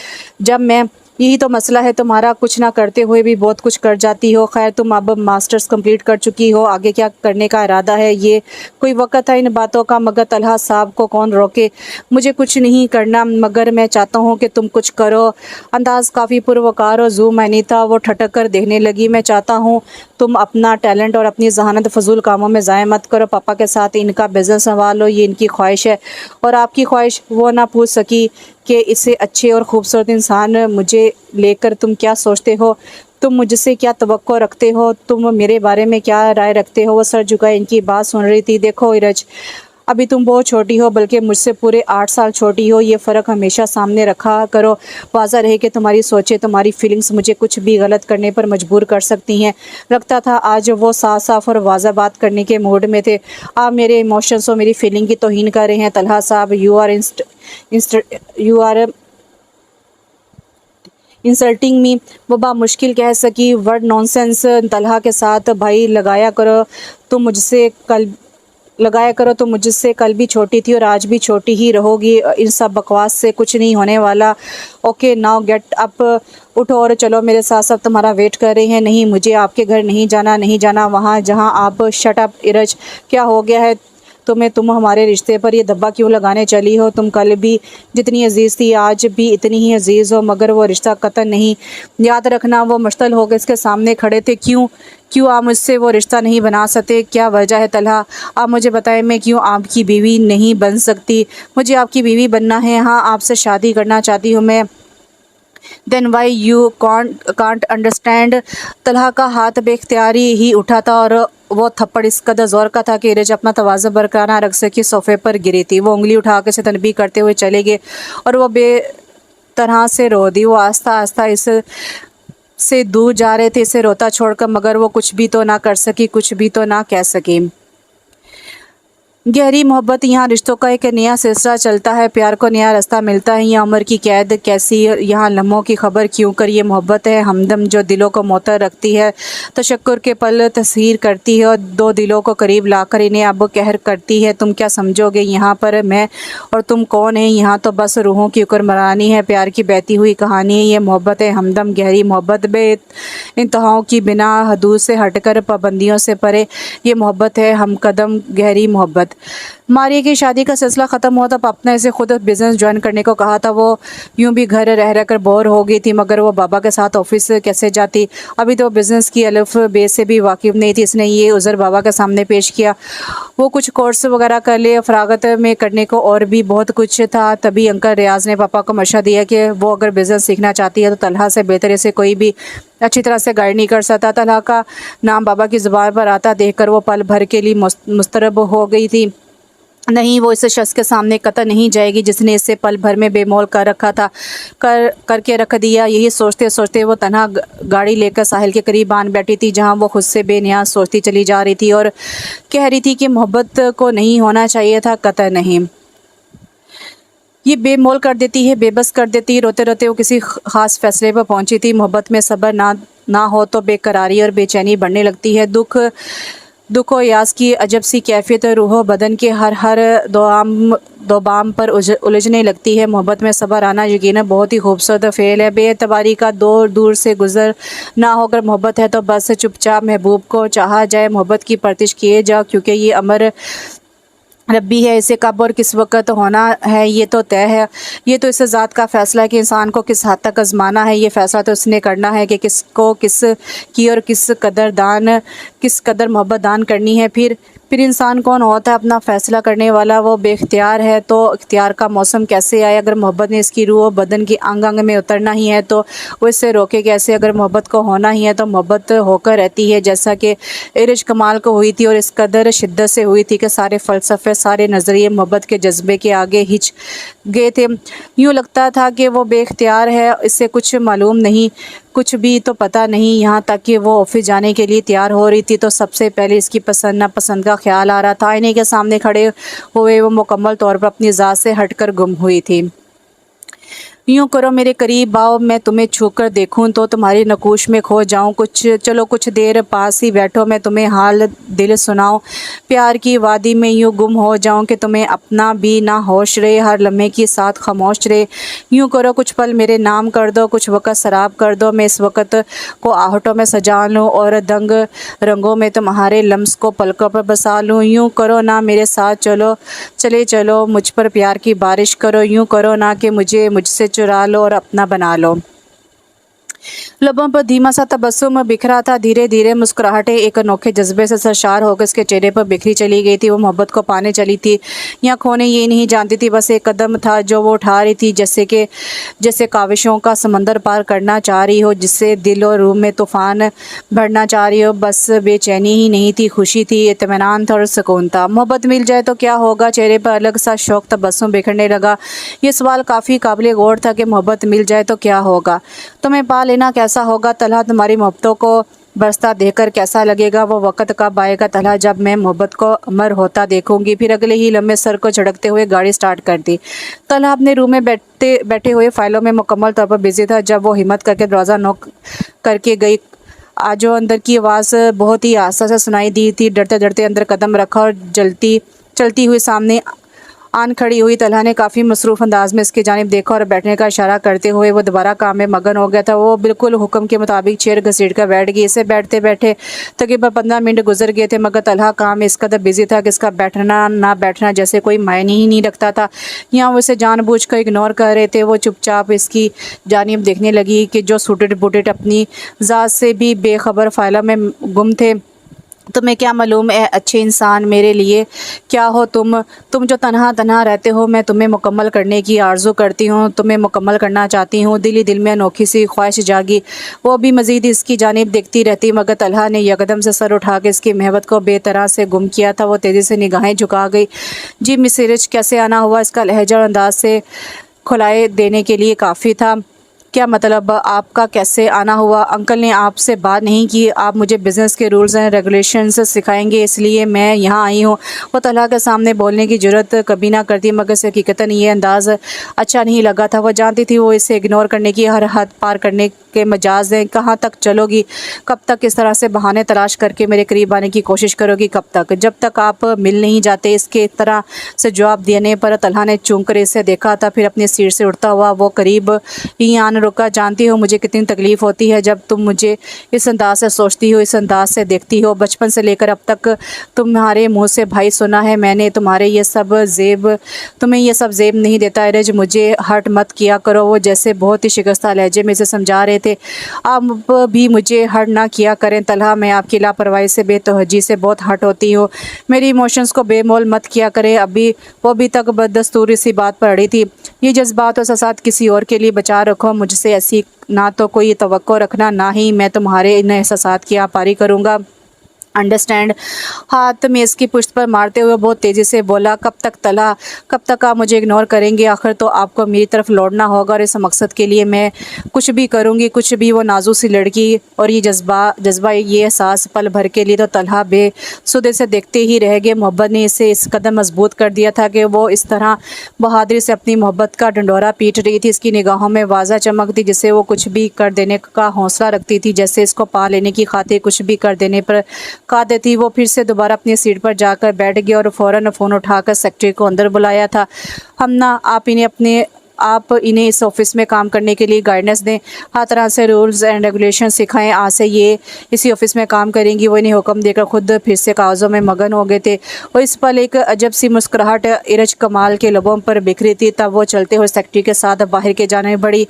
जब मैं यही तो मसला है तुम्हारा, कुछ ना करते हुए भी बहुत कुछ कर जाती हो। खैर, तुम अब मास्टर्स कंप्लीट कर चुकी हो, आगे क्या करने का इरादा है? ये कोई वक्त है इन बातों का? मगर तलहा साहब को कौन रोके? मुझे कुछ नहीं करना, मगर मैं चाहता हूँ कि तुम कुछ करो। अंदाज काफ़ी पुरवकार और जू मैनी था। वो ठटक कर देखने लगी। मैं चाहता हूँ तुम अपना टैलेंट और अपनी जहानत फजूल कामों में ज़ाया मत करो। पापा के साथ इनका बिजनेस संभालो, ये इनकी ख्वाहिश है। और आपकी ख्वाहिश? वो ना पूछ सकी कि इससे अच्छे और ख़ूबसूरत इंसान मुझे लेकर तुम क्या सोचते हो? तुम मुझसे क्या तवक्को रखते हो? तुम मेरे बारे में क्या राय रखते हो? वो सर झुकाए इनकी बात सुन रही थी। देखो इरज, अभी तुम बहुत छोटी हो, बल्कि मुझसे पूरे 8 साल छोटी हो। ये फ़र्क हमेशा सामने रखा करो। वाज़ा रहे कि तुम्हारी सोचें, तुम्हारी फीलिंग्स मुझे कुछ भी गलत करने पर मजबूर कर सकती हैं। लगता था आज वो साफ साफ और वाज़ा बात करने के मूड में थे। आप मेरे इमोशंस और मेरी फीलिंग की तौहीन कर रहे हैं तलहा साहब। You are insulting me. वो मुश्किल कह सकी। Word nonsense. तलहा के साथ भाई लगाया करो। तुम मुझसे कल भी छोटी थी और आज भी छोटी ही रहोगी। इन सब बकवास से कुछ नहीं होने वाला। ओके नाउ गेट अप, उठो और चलो मेरे साथ। सब तुम्हारा वेट कर रहे हैं। नहीं, मुझे आपके घर नहीं जाना वहाँ जहाँ आप। शट अप इरज, क्या हो गया है तुम्हें? तुम हमारे रिश्ते पर ये धब्बा क्यों लगाने चली हो? तुम कल भी जितनी अजीज़ थी आज भी इतनी ही अजीज़ हो, मगर वो रिश्ता कतई नहीं। याद रखना। वो मुश्तल होकर इसके सामने खड़े थे। क्यों आप मुझसे वो रिश्ता नहीं बना सकते? क्या वजह है तलहा? आप मुझे बताएं, मैं क्यों आपकी बीवी नहीं बन सकती? मुझे आपकी बीवी बनना है। हाँ, आपसे शादी करना चाहती हूँ मैं। Then why you can't understand? Talha का हाथ बेख्तियारी ही उठा था और वो थप्पड़ इस कदर ज़ोर का था कि इरज अपना तवाज़ुन बरकरार ना रख सकी, सोफ़े पर गिरी थी। वो उंगली उठा कर इसे तनबीह करते हुए चले गए और वो बेतरह से रो दी। वो आस्ता आस्ता इस से दूर जा रहे थे, इसे रोता छोड़कर, मगर वो कुछ भी तो ना कर सकी, कुछ भी तो ना कह सकी। गहरी मोहब्बत, यहाँ रिश्तों का एक नया सिलसिला चलता है, प्यार को नया रास्ता मिलता है। यहाँ उम्र की कैद कैसी, यहाँ लम्हों की खबर क्यों कर। ये मोहब्बत है हमदम जो दिलों को मोतर रखती है, तशक्कुर के पल तस्हीर करती है और दो दिलों को करीब लाकर इन्हें अब कहर करती है। तुम क्या समझोगे यहाँ पर मैं और तुम कौन है? यहाँ तो बस रूहों की हुक्मरानी है, प्यार की बहती हुई कहानी है। ये मोहब्बत है हमदम, गहरी मोहब्बत, बे इंतहाओं की, बिना हदूद से हटकर, पाबंदियों से परे। ये मोहब्बत है हम कदम, गहरी मोहब्बत। मोहब्बत। मारिया की शादी का सिलसिला ख़त्म हुआ तब अपने से खुद बिज़नेस ज्वाइन करने को कहा था। वो यूं भी घर रह रह कर बोर हो गई थी, मगर वो बाबा के साथ ऑफिस कैसे जाती। अभी तो बिज़नेस की अलिफ बे से भी वाकिफ़ नहीं थी। इसने ये उज़र बाबा के सामने पेश किया। वो कुछ कोर्स वगैरह कर ले, फ़रागत में करने को और भी बहुत कुछ था। तभी अंकल रियाज ने पापा को मशवरा दिया कि वो अगर बिज़नेस सीखना चाहती है तो तलहा से बेहतर इसे कोई भी अच्छी तरह से गाइड नहीं कर सकता। तलहा का नाम बाबा की ज़ुबान पर आता देखकर वो पल भर के लिए मुस्तरब हो गई थी। नहीं, वो इस शख्स के सामने कतई नहीं जाएगी जिसने इसे पल भर में बेमौल कर रखा था, करके रख दिया। यही सोचते सोचते वो तन्हा गाड़ी लेकर साहिल के करीब आन बैठी थी, जहां वो खुद से बेनियाज सोचती चली जा रही थी और कह रही थी कि मोहब्बत को नहीं होना चाहिए था, कतई नहीं। ये बेमौल कर देती है, बेबस कर देती है। रोते रोते वो किसी ख़ास फैसले पर पहुंची थी। मोहब्बत में सब्र ना हो तो बेकरारी और बेचैनी बढ़ने लगती है। दुख और यास की अजब सी कैफियत रूह बदन के हर दोबाम पर उलझने लगती है। मोहब्बत में सब्र आना यकीनन बहुत ही खूबसूरत फ़ेल है। बेएतबारी का दौर दूर से गुजर ना होकर मोहब्बत है तो बस चुपचाप महबूब को चाहा जाए, मोहब्बत की परतिश किए जाओ, क्योंकि ये अमर रब्बी है। इसे कब और किस वक़्त होना है ये तो तय है। ये तो इस ज़ात का फ़ैसला है कि इंसान को किस हद तक आज़माना है। ये फ़ैसला तो उसने करना है कि किसको किस की और किस कदर मोहब्बत दान करनी है। फिर इंसान कौन होता है अपना फ़ैसला करने वाला? वो बेख्तियार है तो इख्तियार का मौसम कैसे आए? अगर मोहब्बत ने इसकी रूह और बदन की अंग अंग में उतरना ही है तो वो इससे रोके कैसे? अगर मोहब्बत को होना ही है तो मोहब्बत होकर रहती है, जैसा कि इर्श कमाल को हुई थी और इस कदर शिद्दत से हुई थी कि सारे फ़लसफ़े, सारे नज़रिए मोहब्बत के जज्बे के आगे हिच गए थे। यूँ लगता था कि वो बेख्तियार है, इससे कुछ मालूम नहीं, कुछ भी तो पता नहीं। यहाँ तक कि वो ऑफिस जाने के लिए तैयार हो रही थी तो सबसे पहले इसकी पसंद नापसंद का ख्याल आ रहा था। आईने के सामने खड़े हुए वो मुकम्मल तौर पर अपनी ज़ात से हटकर गुम हुई थी। यूँ करो मेरे करीब आओ, मैं तुम्हें छूकर देखूं तो तुम्हारी नकूश में खो जाऊं। चलो कुछ देर पास ही बैठो, मैं तुम्हें हाल दिल सुनाऊं। प्यार की वादी में यूँ गुम हो जाऊं कि तुम्हें अपना भी ना होश रहे, हर लम्हे के साथ खामोश रहे। यूँ करो कुछ पल मेरे नाम कर दो, कुछ वक़्त शराब कर दो, मैं इस वक़्त को आहटों में सजा लूँ और दंग रंगों में तुम्हारे लम्स को पलकों पर बसा लूँ। यूँ करो ना मेरे साथ चलो मुझ पर प्यार की बारिश करो। यूँ करो ना कि मुझसे चुरा लो और अपना बना लो। लबों पर धीमा सा तबस्सुम बिखरा था। धीरे धीरे मुस्कुराहटें एक अनोखे जज्बे से सरशार होकर उसके चेहरे पर बिखरी चली गई थी। वो मोहब्बत को पाने चली थी या खोने ये नहीं जानती थी। बस एक कदम था जो वो उठा रही थी, जैसे काविशों का समंदर पार करना चाह रही हो, जिससे दिल और रूह में तूफान भरना चाह रही हो। बस बेचैनी ही नहीं थी, खुशी थी, इत्मीनान था और सुकून था। मोहब्बत मिल जाए तो क्या होगा? चेहरे पर अलग सा शौक तबस्सुम बिखरने लगा। ये सवाल काफ़ी काबिल गौर था कि मोहब्बत मिल जाए तो क्या होगा? तुम्हें पा लेना कैसा होगा? तलहा तुम्हारी मोहब्बतों को बरसता देखकर कैसा लगेगा? वो वक़्त कब आएगा तलहा जब मैं मोहब्बत को अमर होता देखूंगी? फिर अगले ही लम्हे सर को झटकते हुए गाड़ी स्टार्ट कर दी। तलहा अपने रूम में बैठे हुए फाइलों में मुकम्मल तौर पर बिजी था जब वो हिम्मत करके दरवाज़ा नॉक करके गई। आज वो अंदर की आवाज़ बहुत ही आस्ता से सुनाई दी थी। डरते डरते अंदर कदम रखा और चलती हुई सामने आन खड़ी हुई। तलहा ने काफ़ी मसरूफ़ अंदाज में इसकी जानिब देखा और बैठने का इशारा करते हुए वो दोबारा काम में मगन हो गया था। वो बिल्कुल हुक्म के मुताबिक चेयर घसीट कर बैठ गई। इसे बैठते बैठे तकरीबन 15 मिनट गुजर गए थे, मगर तलहा काम में इस कदर बिजी था कि इसका बैठना ना बैठना जैसे कोई मायने ही नहीं रखता था। यहाँ वो इसे जानबूझकर इग्नोर कर रहे थे। वो चुपचाप इसकी जानिब देखने लगी कि जो सूटेड बूटेड अपनी ज़ात से भी बेखबर फाइलों में गुम थे। तुम्हें क्या मालूम है अच्छे इंसान, मेरे लिए क्या हो तुम जो तन्हा रहते हो। मैं तुम्हें मुकम्मल करने की आरज़ू करती हूँ, तुम्हें मुकम्मल करना चाहती हूँ। दिल ही दिल में अनोखी सी ख्वाहिश जागी। वो भी मज़ीद इसकी जानिब देखती रहती, मगर तलहा ने यकदम से सर उठा के इसकी महबत को बेतरह से गुम किया था। वो तेज़ी से निगाहें झुका गई। जी मिस रिच, कैसे आना हुआ? इसका लहजा और अंदाज से खुलाए देने के लिए काफ़ी था। क्या मतलब आपका कैसे आना हुआ? अंकल ने आपसे बात नहीं की? आप मुझे बिज़नेस के रूल्स एंड रेगुलेशंस सिखाएंगे, इसलिए मैं यहाँ आई हूँ। वो तलहा के सामने बोलने की जुर्रत कभी ना करती, मगर से हकीकतन ये अंदाज़ अच्छा नहीं लगा था। वो जानती थी वो इसे इग्नोर करने की हर हद पार करने के मजाज हैं। कहाँ तक चलोगी? कब तक इस तरह से बहाने तलाश करके मेरे करीब आने की कोशिश करोगी? कब तक? जब तक आप मिल नहीं जाते। इसके तरह से जवाब देने पर तलहा ने चूम कर इसे देखा था। फिर अपनी सीट से उठता हुआ वो करीब ही आन रुका। जानती हो मुझे कितनी तकलीफ़ होती है जब तुम मुझे इस अंदाज से सोचती हो, इस अंदाज से देखती हो। बचपन से लेकर अब तक तुम्हारे मुँह से भाई सुना है मैंने, तुम्हारे ये सब ज़ेब, तुम्हें ये सब ज़ेब नहीं देता इरज, मुझे हर्ट मत किया करो। वो जैसे बहुत ही शिकस्ता लहजे में इसे समझा रहे थे। आप भी मुझे हर्ट ना किया करें तलहा, मैं आपकी लापरवाही से, बेतवज्जी से बहुत हर्ट होती हूँ। मेरी इमोशंस को बेमोल मत किया करें। वो अभी तक बदस्तूरी सी बात पर अड़ी थी। ये जज्बात और साथ किसी और के लिए बचा रखो, मुझसे ऐसी ना तो कोई तवक्को रखना, ना ही मैं तुम्हारे इन एहसासात की आपारी करूँगा। अंडरस्टैंड। हाथ में इसकी पुश्त पर मारते हुए बहुत तेज़ी से बोला, कब तक तलहा, कब तक आप मुझे इग्नोर करेंगे? आखिर तो आपको मेरी तरफ लौटना होगा और इस मकसद के लिए मैं कुछ भी करूँगी, कुछ भी। वो नाजुक सी लड़की और ये जज्बा ये एहसास पल भर के लिए तो तलहा बेसुधे से देखते ही रह गए। मोहब्बत ने इसे इस कदर मजबूत कर दिया था कि वो इस तरह बहादुरी से अपनी मोहब्बत का डंडोरा पीट रही थी। इसकी निगाहों में वाज़ा चमक थी जिसे वो कुछ भी कर देने का हौसला रखती थी, जैसे इसको पा लेने की खातिर कुछ भी कर देने पर कादिर थी। वो फिर से दोबारा अपनी सीट पर जाकर बैठ गया और फ़ौरन फ़ोन उठाकर सेक्रेटरी को अंदर बुलाया था। आप इन्हें इस ऑफिस में काम करने के लिए गाइडेंस दें, हर तरह से रूल्स एंड रेगुलेशन सिखाएं। आज से ये इसी ऑफिस में काम करेंगी। वो इन्हें हुक्म देकर खुद फिर से कागज़ों में मगन हो गए थे। और इस पल एक अजब सी मुस्कुराहट इरज कमाल के लबों पर बिखरी थी। तब वो चलते हुए सेक्रेटरी के साथ बाहर के जाने बढ़ी।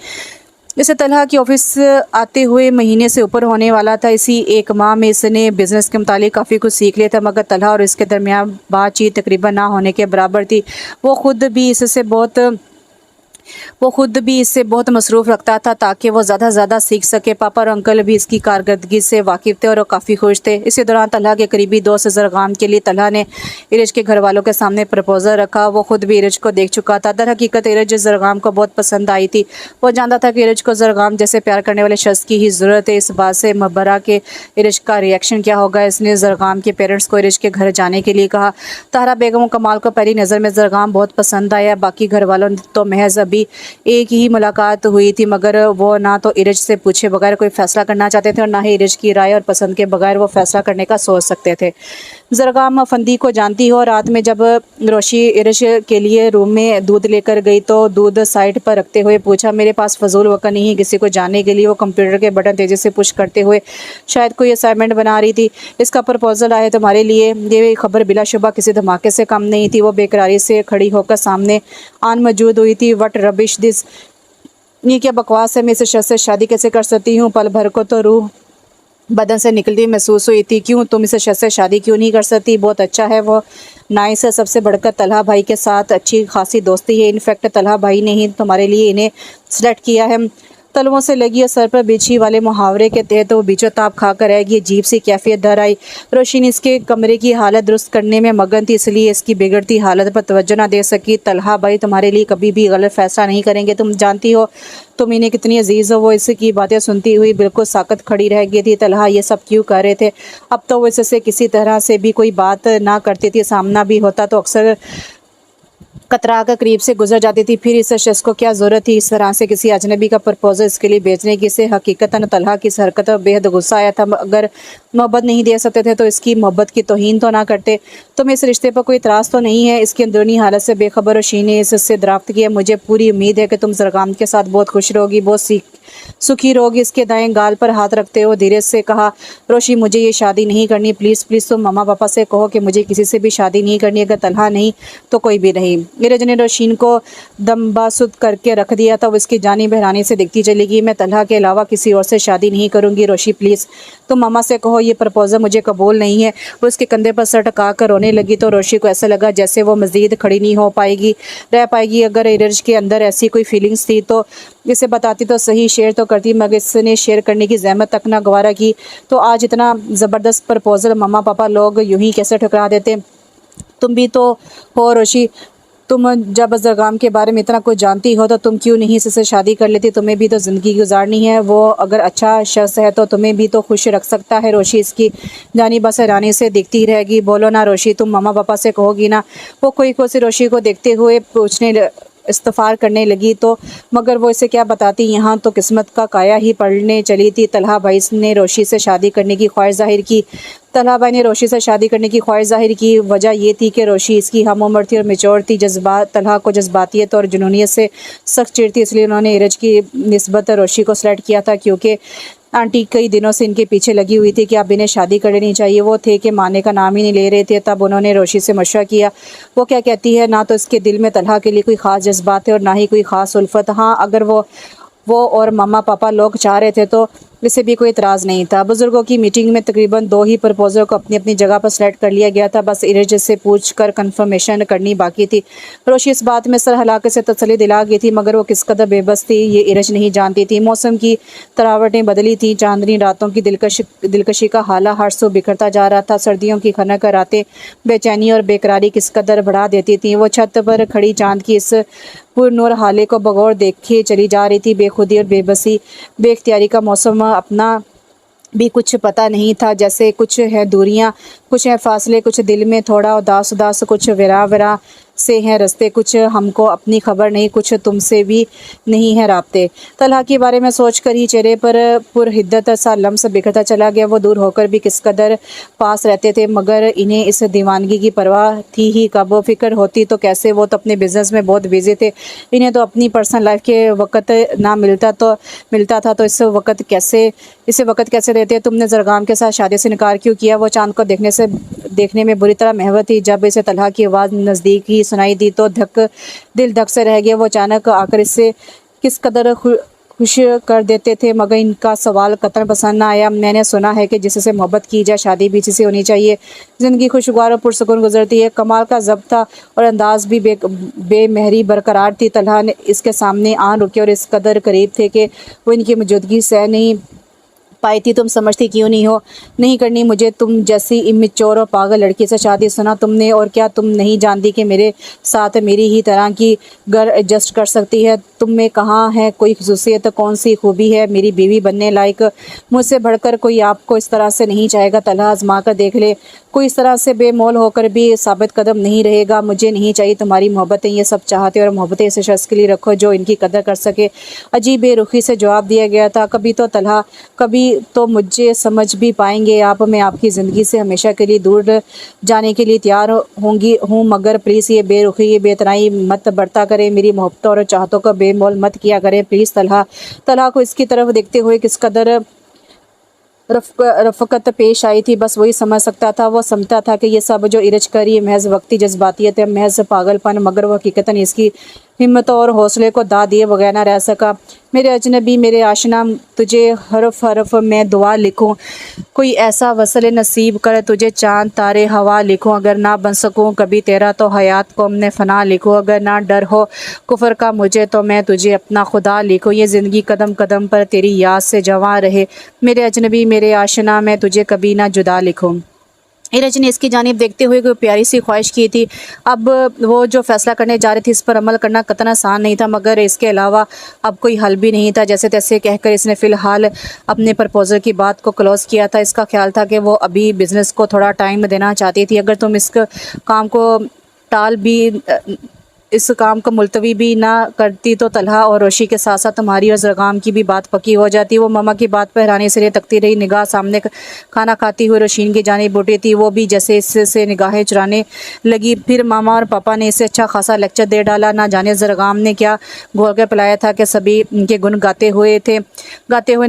इसे तलहा की ऑफिस आते हुए महीने से ऊपर होने वाला था। इसी एक माह में इसने बिज़नेस के मुतालिक काफ़ी कुछ सीख लिया था, मगर तलहा और इसके दरमियान बातचीत तकरीबन ना होने के बराबर थी। वो खुद भी इससे बहुत मसरूफ़ रखता था ताकि वो ज़्यादा से ज़्यादा सीख सके। पापा और अंकल भी इसकी कारकर्दगी से वाकिफ़ थे और वो काफ़ी खुश थे। इसी दौरान तलहा के करीबी दोस्त ज़रगाम के लिए तलहा ने इरज के घर वालों के सामने प्रपोज़ल रखा। वो खुद भी इरज को देख चुका था। दर हकीकत इरज ज़रगाम को बहुत पसंद आई थी। वो जानता था कि इरज को ज़रगाम जैसे प्यार करने वाले शख्स की ही ज़रूरत है। इस बात से मबरा के इरज का रिएक्शन क्या होगा। इसने ज़रगाम के पेरेंट्स को इरज के घर जाने के लिए कहा। ताहरा बेगम कमाल को पहली नज़र में ज़रगाम बहुत पसंद आया। बाकी घर वालों ने तो महज अभी एक ही मुलाकात हुई थी, मगर वो ना तो इरज से पूछे बगैर कोई फ़ैसला करना चाहते थे और ना ही इरज की राय और पसंद के बगैर वो फ़ैसला करने का सोच सकते थे। ज़रगाम फंदी को जानती हो। रात में जब रोशी इरज के लिए रूम में दूध लेकर गई तो दूध साइड पर रखते हुए पूछा, मेरे पास फजूल वक्त नहीं किसी को जानने के लिए। वो कंप्यूटर के बटन तेज़ी से पुश करते हुए शायद कोई असाइनमेंट बना रही थी। इसका प्रपोज़ल आया तुम्हारे लिए। ये खबर बिलाशुबा किसी धमाके से कम नहीं थी। वो बेकरारी से खड़ी होकर सामने आन मौजूद हुई थी। वट रबिश दिस, ये क्या बकवास है? मैं इस शख्स से शादी कैसे कर सकती हूँ? पल भर को तो रूह बदन से निकलती महसूस हुई थी। क्यों? तुम इस शख्स से शादी क्यों नहीं कर सकती? बहुत अच्छा है, वो नाइस है। सबसे बढ़कर तलहा भाई के साथ अच्छी खासी दोस्ती है। इनफैक्ट तलहा भाई ने ही तुम्हारे लिए इन्हें सिलेक्ट किया है। तलवों से लगी और सर पर बिछी वाले मुहावरे के तहत वो बीचों ताप खाकर रहेगी। अजीब सी कैफियत दर आई। रोशनी इसके कमरे की हालत दुरुस्त करने में मगन थी, इसलिए इसकी बिगड़ती हालत पर तवज्जो ना दे सकी। तलहा भाई तुम्हारे लिए कभी भी गलत फैसला नहीं करेंगे। तुम जानती हो तुम इन्हें कितनी अजीज़ हो। वो इसकी बातें सुनती हुई बिल्कुल साकत खड़ी रह गई थी। तलहा ये सब क्यों कर रहे थे? अब तो वो इससे किसी तरह से भी कोई बात ना करती थी। सामना भी होता तो अक्सर कतरा कर करीब से गुजर जाती थी। फिर इस शख्स को क्या ज़रूरत थी इस तरह से किसी अजनबी का प्रपोजल इसके लिए भेजने की? से हकीकतन तलहा की इस हरकत पर बेहद गुस्सा आया था। अगर मोहब्बत नहीं दे सकते थे तो इसकी मोहब्बत की तौहीन तो ना करते। तुम्हें इस रिश्ते पर कोई इतराज़ तो नहीं है? इसकी अंदरूनी हालत से बेखबर रोशी ने इससे दराफ्त किया। मुझे पूरी उम्मीद है कि तुम ज़रगाम के साथ बहुत खुश रहोगी, बहुत सुखी रहोगी। इसके दाएं गाल पर हाथ रखते हो धीरज से कहा, रोशी मुझे ये शादी नहीं करनी। प्लीज़ प्लीज़ तुम मामा पापा से कहो कि मुझे किसी से भी शादी नहीं करनी। अगर तलहा नहीं तो कोई भी नहीं। इरज ने रोशीन को दमबासुद करके रख दिया था। वो इसकी जानी बहरानी से दिखती चली गई। मैं तलहा के अलावा किसी और से शादी नहीं करूँगी। रोशी प्लीज़ तुम मामा से कहो ये प्रपोजल मुझे कबूल नहीं है। वो उसके कंधे पर सर टका कर रोने लगी तो रोशी को ऐसा लगा जैसे वो मज़ीद खड़ी नहीं रह पाएगी। अगर इरज के अंदर ऐसी कोई फीलिंग्स थी तो इसे बताती तो सही, शेयर तो करती, मगर इसने शेयर करने की ज़हमत तक ना गवारा की। तो आज इतना ज़बरदस्त प्रपोजल मम्मा पापा लोग यूं ही कैसे ठुकरा देते? तुम भी तो हो रोशी, तुम जब ज़रगाम के बारे में इतना कुछ जानती हो तो तुम क्यों नहीं इससे शादी कर लेती? तुम्हें भी तो ज़िंदगी गुजारनी है। वो अगर अच्छा शख्स है तो तुम्हें भी तो खुश रख सकता है। रोशी इसकी जानी बस हैरानी से देखती रहेगी। बोलो ना रोशी, तुम मम्मा पापा से कहोगी ना? वो कोई से रोशी को देखते हुए इस्तफार करने लगी तो मगर वो इसे क्या बताती, यहाँ तो किस्मत का काया ही पलटने चली थी। तलहा भाई ने रोशी से शादी करने की ख्वाहिश जाहिर की। तलहा भाई ने रोशी से शादी करने की ख्वाहिश जाहिर की। वजह ये थी कि रोशी इसकी हम उम्र थी और मेच्योर थी। जज्बात तलहा को जज्बातियत और जुनूनियत से सख्त चिढ़ थी, इसलिए उन्होंने इरज की निस्बत रोशी को सेलेक्ट किया था, क्योंकि आंटी कई दिनों से इनके पीछे लगी हुई थी कि अब इन्हें शादी कर लेनी चाहिए। वो थे कि मानने का नाम ही नहीं ले रहे थे। तब उन्होंने रोशी से मशवरा किया। वो क्या कहती है, ना तो इसके दिल में तलहा के लिए कोई ख़ास जज्बात है और ना ही कोई ख़ास उल्फत। हाँ, अगर वो और मम्मा पापा लोग चाह रहे थे तो इसे भी कोई इतराज़ नहीं था। बुज़ुर्गों की मीटिंग में तकरीबन 2 ही प्रपोजल को अपनी अपनी जगह पर सेलेक्ट कर लिया गया था। बस इरज से पूछ कर कन्फर्मेशन करनी बाकी थी। रोशी इस बात में सर हिला के से तसल्ली दिला गई थी, मगर वो किस कदर बेबस थी ये इरज नहीं जानती थी। मौसम की तरावटें बदली थी। चांदनी रातों की दिलकशी का हाला हर सू बिखरता जा रहा था। सर्दियों की खनक रातें बेचैनी और बेकरारी किस कदर बढ़ा देती थी। वो छत पर खड़ी चांद की इस पुरनूर हाले को बगौर देखे चली जा रही थी। बेखुदी और बेबसी, बेख्तियारी का मौसम अपना भी कुछ पता नहीं था। जैसे कुछ है दूरियां, कुछ है फासले, कुछ दिल में थोड़ा उदास उदास, कुछ विरा विरा से हैं रास्ते, कुछ हमको अपनी खबर नहीं, कुछ तुमसे भी नहीं है राब्ते। तलहा के बारे में सोच कर ही चेहरे पर पुरहिद्दत सा लम्स बिखरता चला गया। वो दूर होकर भी किस कदर पास रहते थे, मगर इन्हें इस दीवानगी की परवाह थी ही कब। वो फिक्र होती तो कैसे, वो तो अपने बिज़नेस में बहुत बिजी थे। इन्हें तो अपनी पर्सनल लाइफ के वक्त ना मिलता था तो इसे वक्त कैसे देते। तुमने जरगाम के साथ शादी से इनकार क्यों किया? वो चांद को देखने में बुरी तरह महव थी। जब इसे तलहा की आवाज़ नज़दीक ही सुनाई दी तो दिल धक से रह गया। वो अचानक आकर इससे किस कदर खुश कर देते थे, मगर इनका सवाल कतई पसंद ना आया। मैंने सुना है कि जिससे मोहब्बत की जाए शादी भी इसी से होनी चाहिए। ज़िंदगी खुशगवार और पुरसुकून गुजरती है। कमाल का ज़ब्त था और अंदाज भी बेमहरी बरकरार थी। तलहा ने इसके सामने आन रुके और इस कदर करीब थे कि वो इनकी मौजूदगी सह नहीं पाई थी। तुम समझती क्यों नहीं करनी मुझे तुम जैसी इमेच्योर और पागल लड़की से शादी? सुना तुमने? और क्या तुम नहीं जानती कि मेरे साथ मेरी ही तरह की घर एडजस्ट कर सकती है? तुम में कहाँ है कोई खसूसियत, कौन सी खूबी है मेरी बीवी बनने लायक? मुझसे बढ़कर कोई आपको इस तरह से नहीं चाहेगा। तलहा आजमा कर देख ले, कोई इस तरह से बेमोल होकर भी साबित कदम नहीं रहेगा। मुझे नहीं चाहिए तुम्हारी मोहब्बतें, ये सब चाहते और मोहब्बतें इस शख्स के लिए रखो जो इनकी कदर कर सके। अजीब बेरुखी से जवाब दिया गया था। कभी तो तलहा, कभी तो मुझे समझ भी पाएंगे आप। मैं आपकी ज़िंदगी से हमेशा के लिए दूर जाने के लिए तैयार हूँ, मगर प्लीज़ ये बेरुखी, ये बेतनाई मत बढ़ता करे। मेरी मोहब्बतों और चाहतों का बेमोल मत किया करे प्लीज़। तलहा को इसकी तरफ देखते हुए किस कदर रफ़क़त पेश आई थी, बस वही समझ सकता था। वो समझता था कि ये सब जो इरज कर रही है महज वक्ती जज्बातियत है, महज पागलपन, मगर वो हकीकतन इसकी हिम्मत और हौसले को दाद दिए बगैर ना रह सका। मेरे अजनबी, मेरे आशना, तुझे हरफ हरफ में दुआ लिखूं। कोई ऐसा वसल नसीब कर, तुझे चांद तारे हवा लिखूं। अगर ना बन सकूं कभी तेरा तो हयात को हमने फ़ना लिखूं। अगर ना डर हो कुफर का मुझे तो मैं तुझे अपना खुदा लिखूं। ये ज़िंदगी कदम कदम पर तेरी याद से जवां रहे। मेरे अजनबी, मेरे आशना, मैं तुझे कभी ना जुदा लिखूं। इरज ने इसकी जानिब देखते हुए कोई प्यारी सी ख्वाहिश की थी। अब वो जो फैसला करने जा रहे थे इस पर अमल करना कतई आसान नहीं था, मगर इसके अलावा अब कोई हल भी नहीं था। जैसे तैसे कहकर इसने फ़िलहाल अपने प्रपोज़ल की बात को क्लोज़ किया था। इसका ख्याल था कि वो अभी बिज़नेस को थोड़ा टाइम देना चाहती थी। अगर तुम इस काम को इस काम को मुलतवी भी ना करती तो तलहा और रोशी के साथ साथ तुम्हारी और जरगाम की भी बात पक्की हो जाती। वो मम्मा की बात पर हैरानी से तकती रही। निगाह सामने खाना खाती हुई रोशीन की जानिब बढ़ी थी। वो भी जैसे इससे निगाहें चुराने लगी। फिर मामा और पापा ने इसे अच्छा खासा लेक्चर दे डाला। ना जाने जरगाम ने क्या घोल कर पिलाया था कि सभी इनके गुण गाते हुए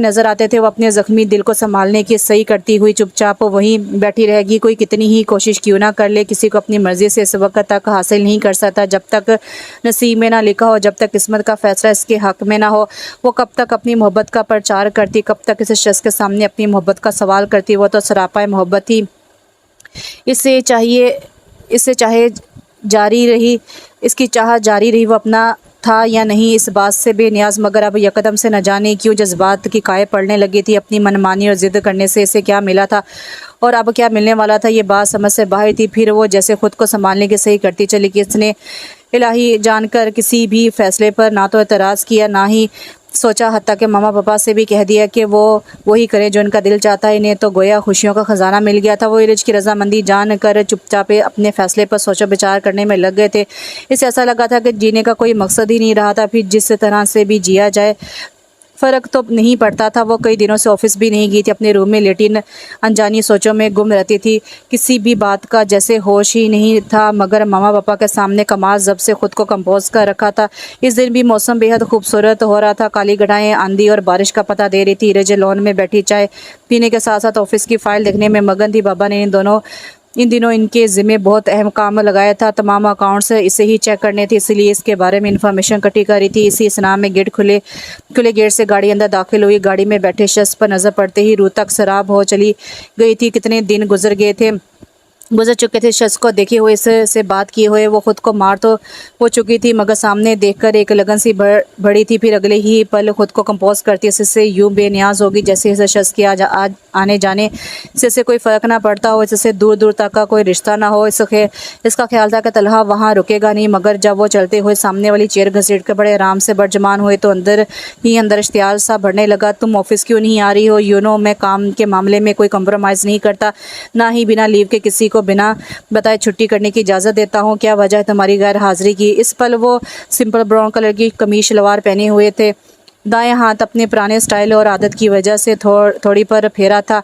नज़र आते थे। वो अपने ज़ख्मी दिल को संभालने की सही करती हुई चुपचाप वहीं बैठी रहेगी। कोई कितनी ही कोशिश क्यों ना कर ले, किसी को अपनी मर्ज़ी से इस वक्त तक हासिल नहीं कर सकता जब तक नसीब में ना लिखा हो, जब तक किस्मत का फैसला इसके हक में ना हो। वो कब तक अपनी मोहब्बत का प्रचार करती, कब तक इस शख्स के सामने अपनी मोहब्बत का सवाल करती? वो तो सरापा मोहब्बत थी। इससे चाहे जारी रही, इसकी चाह जारी रही। वो अपना था या नहीं इस बात से बेनियाज, मगर अब यकदम से न जाने क्यों जज्बात की कायें पड़ने लगी थी। अपनी मनमानी और ज़िद करने से इसे क्या मिला था और अब क्या मिलने वाला था, ये बात समझ से बाहर थी। फिर वो जैसे खुद को संभालने की सही करती चली कि इसने इलाही जानकर किसी भी फैसले पर ना तो एतराज़ किया, ना ही सोचा, हत्ता के मामा पापा से भी कह दिया कि वो वही करें जो इनका दिल चाहता है। इन्हें तो गोया खुशियों का ख़जाना मिल गया था। वो इरज की रजामंदी जान कर चुपचाप अपने फ़ैसले पर सोचो विचार करने में लग गए थे। इसे ऐसा लगा था कि जीने का कोई मकसद ही नहीं रहा था। फिर जिस तरह से भी जिया जाए फ़र्क तो नहीं पड़ता था। वो कई दिनों से ऑफिस भी नहीं गई थी। अपने रूम में लेटी अनजानी सोचों में गुम रहती थी। किसी भी बात का जैसे होश ही नहीं था। मगर मामा पापा के सामने कमाल जब से खुद को कंपोज कर रखा था। इस दिन भी मौसम बेहद खूबसूरत हो रहा था। काली घटाएं आंधी और बारिश का पता दे रही थी। इरज लॉन में बैठी चाय पीने के साथ साथ ऑफिस की फाइल देखने में मगन थी। बाबा ने इन दिनों इनके ज़िम्मे बहुत अहम काम लगाया था। तमाम अकाउंट्स इसे ही चेक करने थे, इसलिए इसके बारे में इंफॉर्मेशन इकट्ठी करी थी। इसी स्नाम में खुले गेट से गाड़ी अंदर दाखिल हुई। गाड़ी में बैठे शख्स पर नज़र पड़ते ही रूह तक सराब हो चली गई थी। कितने दिन गुजर चुके थे शख्स को देखे हुए, से बात किए हुए। वो खुद को मार तो हो चुकी थी मगर सामने देखकर एक लगन सी बढ़ी थी। फिर अगले ही पल खुद को कंपोज करती इससे यूं बेनियाज होगी जैसे इस शख्स के आने जाने से कोई फ़र्क ना पड़ता हो, इससे दूर दूर तक का कोई रिश्ता ना हो। इसका ख्याल था कि तलहा वहाँ रुकेगा नहीं। मगर जब वो चलते हुए सामने वाली चेयर घसीट कर बड़े आराम से बर्जमान हुए तो अंदर इश्तियाल सा बढ़ने लगा। तुम ऑफिस क्यों नहीं आ रही हो? मैं काम के मामले में कोई कम्प्रोमाइज़ नहीं करता, ना ही बिना लीव के किसी को बिना बताए छुट्टी करने की इजाज़त देता हूँ। क्या वजह है तुम्हारी गैर हाजिरी की? इस पल वो सिंपल ब्राउन कलर की कमीज शलवार पहने हुए थे। दाएं हाथ अपने पुराने स्टाइल और आदत की वजह से थोड़ी पर फेरा था।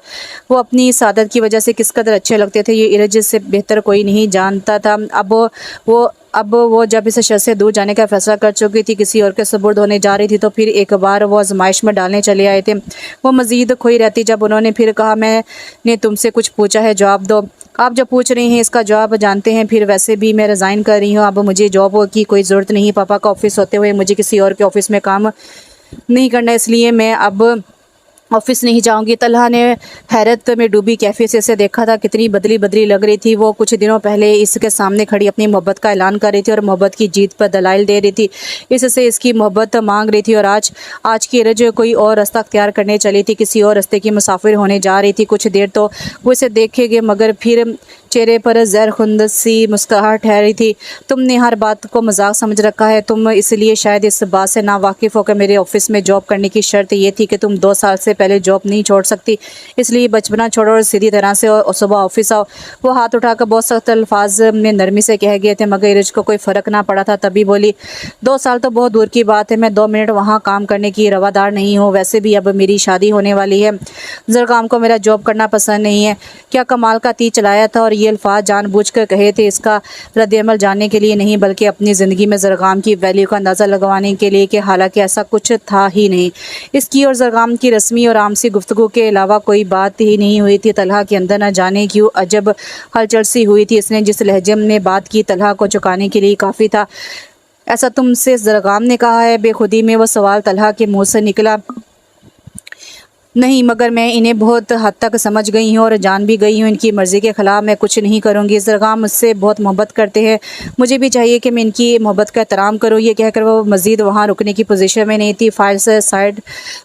वो अपनी इस आदत की वजह से किस कदर अच्छे लगते थे ये इरज से बेहतर कोई नहीं जानता था। अब वो जब इस शख्स से दूर जाने का फैसला कर चुकी थी, किसी और के सुपुर्द होने जा रही थी, तो फिर एक बार वो आजमाइश में डालने चले आए थे। वो मज़ीद खोई रहती जब उन्होंने फिर कहा, मैंने तुमसे कुछ पूछा है, जवाब दो। आप जो पूछ रही हैं इसका जवाब जानते हैं। फिर वैसे भी मैं रिज़ाइन कर रही हूँ। अब मुझे जॉब की कोई ज़रूरत नहीं। पापा का ऑफिस होते हुए मुझे किसी और के ऑफिस में काम नहीं करना, इसलिए मैं अब ऑफिस नहीं जाऊंगी। तलहा ने हैरत में डूबी कैफियत से इसे देखा था। कितनी बदली लग रही थी। वो कुछ दिनों पहले इसके सामने खड़ी अपनी मोहब्बत का ऐलान कर रही थी और मोहब्बत की जीत पर दलाइल दे रही थी। इससे इसकी मोहब्बत मांग रही थी और आज की इरज कोई और रास्ता अख्तियार करने चली थी। किसी और रास्ते की मुसाफिर होने जा रही थी। कुछ देर तो वो इसे देखेंगे मगर फिर चेहरे पर जहरखुंद सी मुस्कुराहट ठहरी थी। तुमने हर बात को मजाक समझ रखा है। तुम इसलिए शायद इस बात से नावाकिफ़ होकर मेरे ऑफिस में जॉब करने की शर्त ये थी कि तुम 2 साल से पहले जॉब नहीं छोड़ सकती, इसलिए बचपना छोड़ो और सीधी तरह से सुबह ऑफिस आओ। वो हाथ उठाकर बहुत सख्त अल्फाज में नरमी से कह गए थे मगर इरज को कोई फ़र्क ना पड़ा था। तभी बोली, 2 साल तो बहुत दूर की बात है। मैं 2 मिनट वहाँ काम करने की रवादार नहीं हूँ। वैसे भी अब मेरी शादी होने वाली है। जरगाम को मेरा जॉब करना पसंद नहीं है। क्या कमाल का तीर चलाया था और ये अल्फाज जानबूझकर कहे थे। इसका रद्द-ए-अमल जानने के लिए नहीं बल्कि अपनी ज़िंदगी में जरगाम की वैल्यू का अंदाज़ा लगवाने के लिए कि हालांकि ऐसा कुछ था ही नहीं। इसकी और जरगाम की रस्मी और आमसी गुफ्तगू के अलावा कोई बात ही नहीं हुई थी। तलहा के अंदर न जाने क्यों अजब हलचल सी हुई थी। इसने जिस लहजे में बात की तलहा को चुकाने के लिए काफ़ी था। ऐसा तुमसे जरगाम ने कहा है? बेखुदी में वो सवाल तलहा के मुँह से निकला। नहीं, मगर मैं इन्हें बहुत हद तक समझ गई हूँ और जान भी गई हूँ। इनकी मर्ज़ी के ख़िलाफ़ मैं कुछ नहीं करूँगी। जरगाम मुझसे बहुत मोहब्बत करते हैं। मुझे भी चाहिए कि मैं इनकी मोहब्बत का एहतराम करूँ। ये कहकर वो मज़ीद वहाँ रुकने की पोजीशन में नहीं थी। फाइल से साइड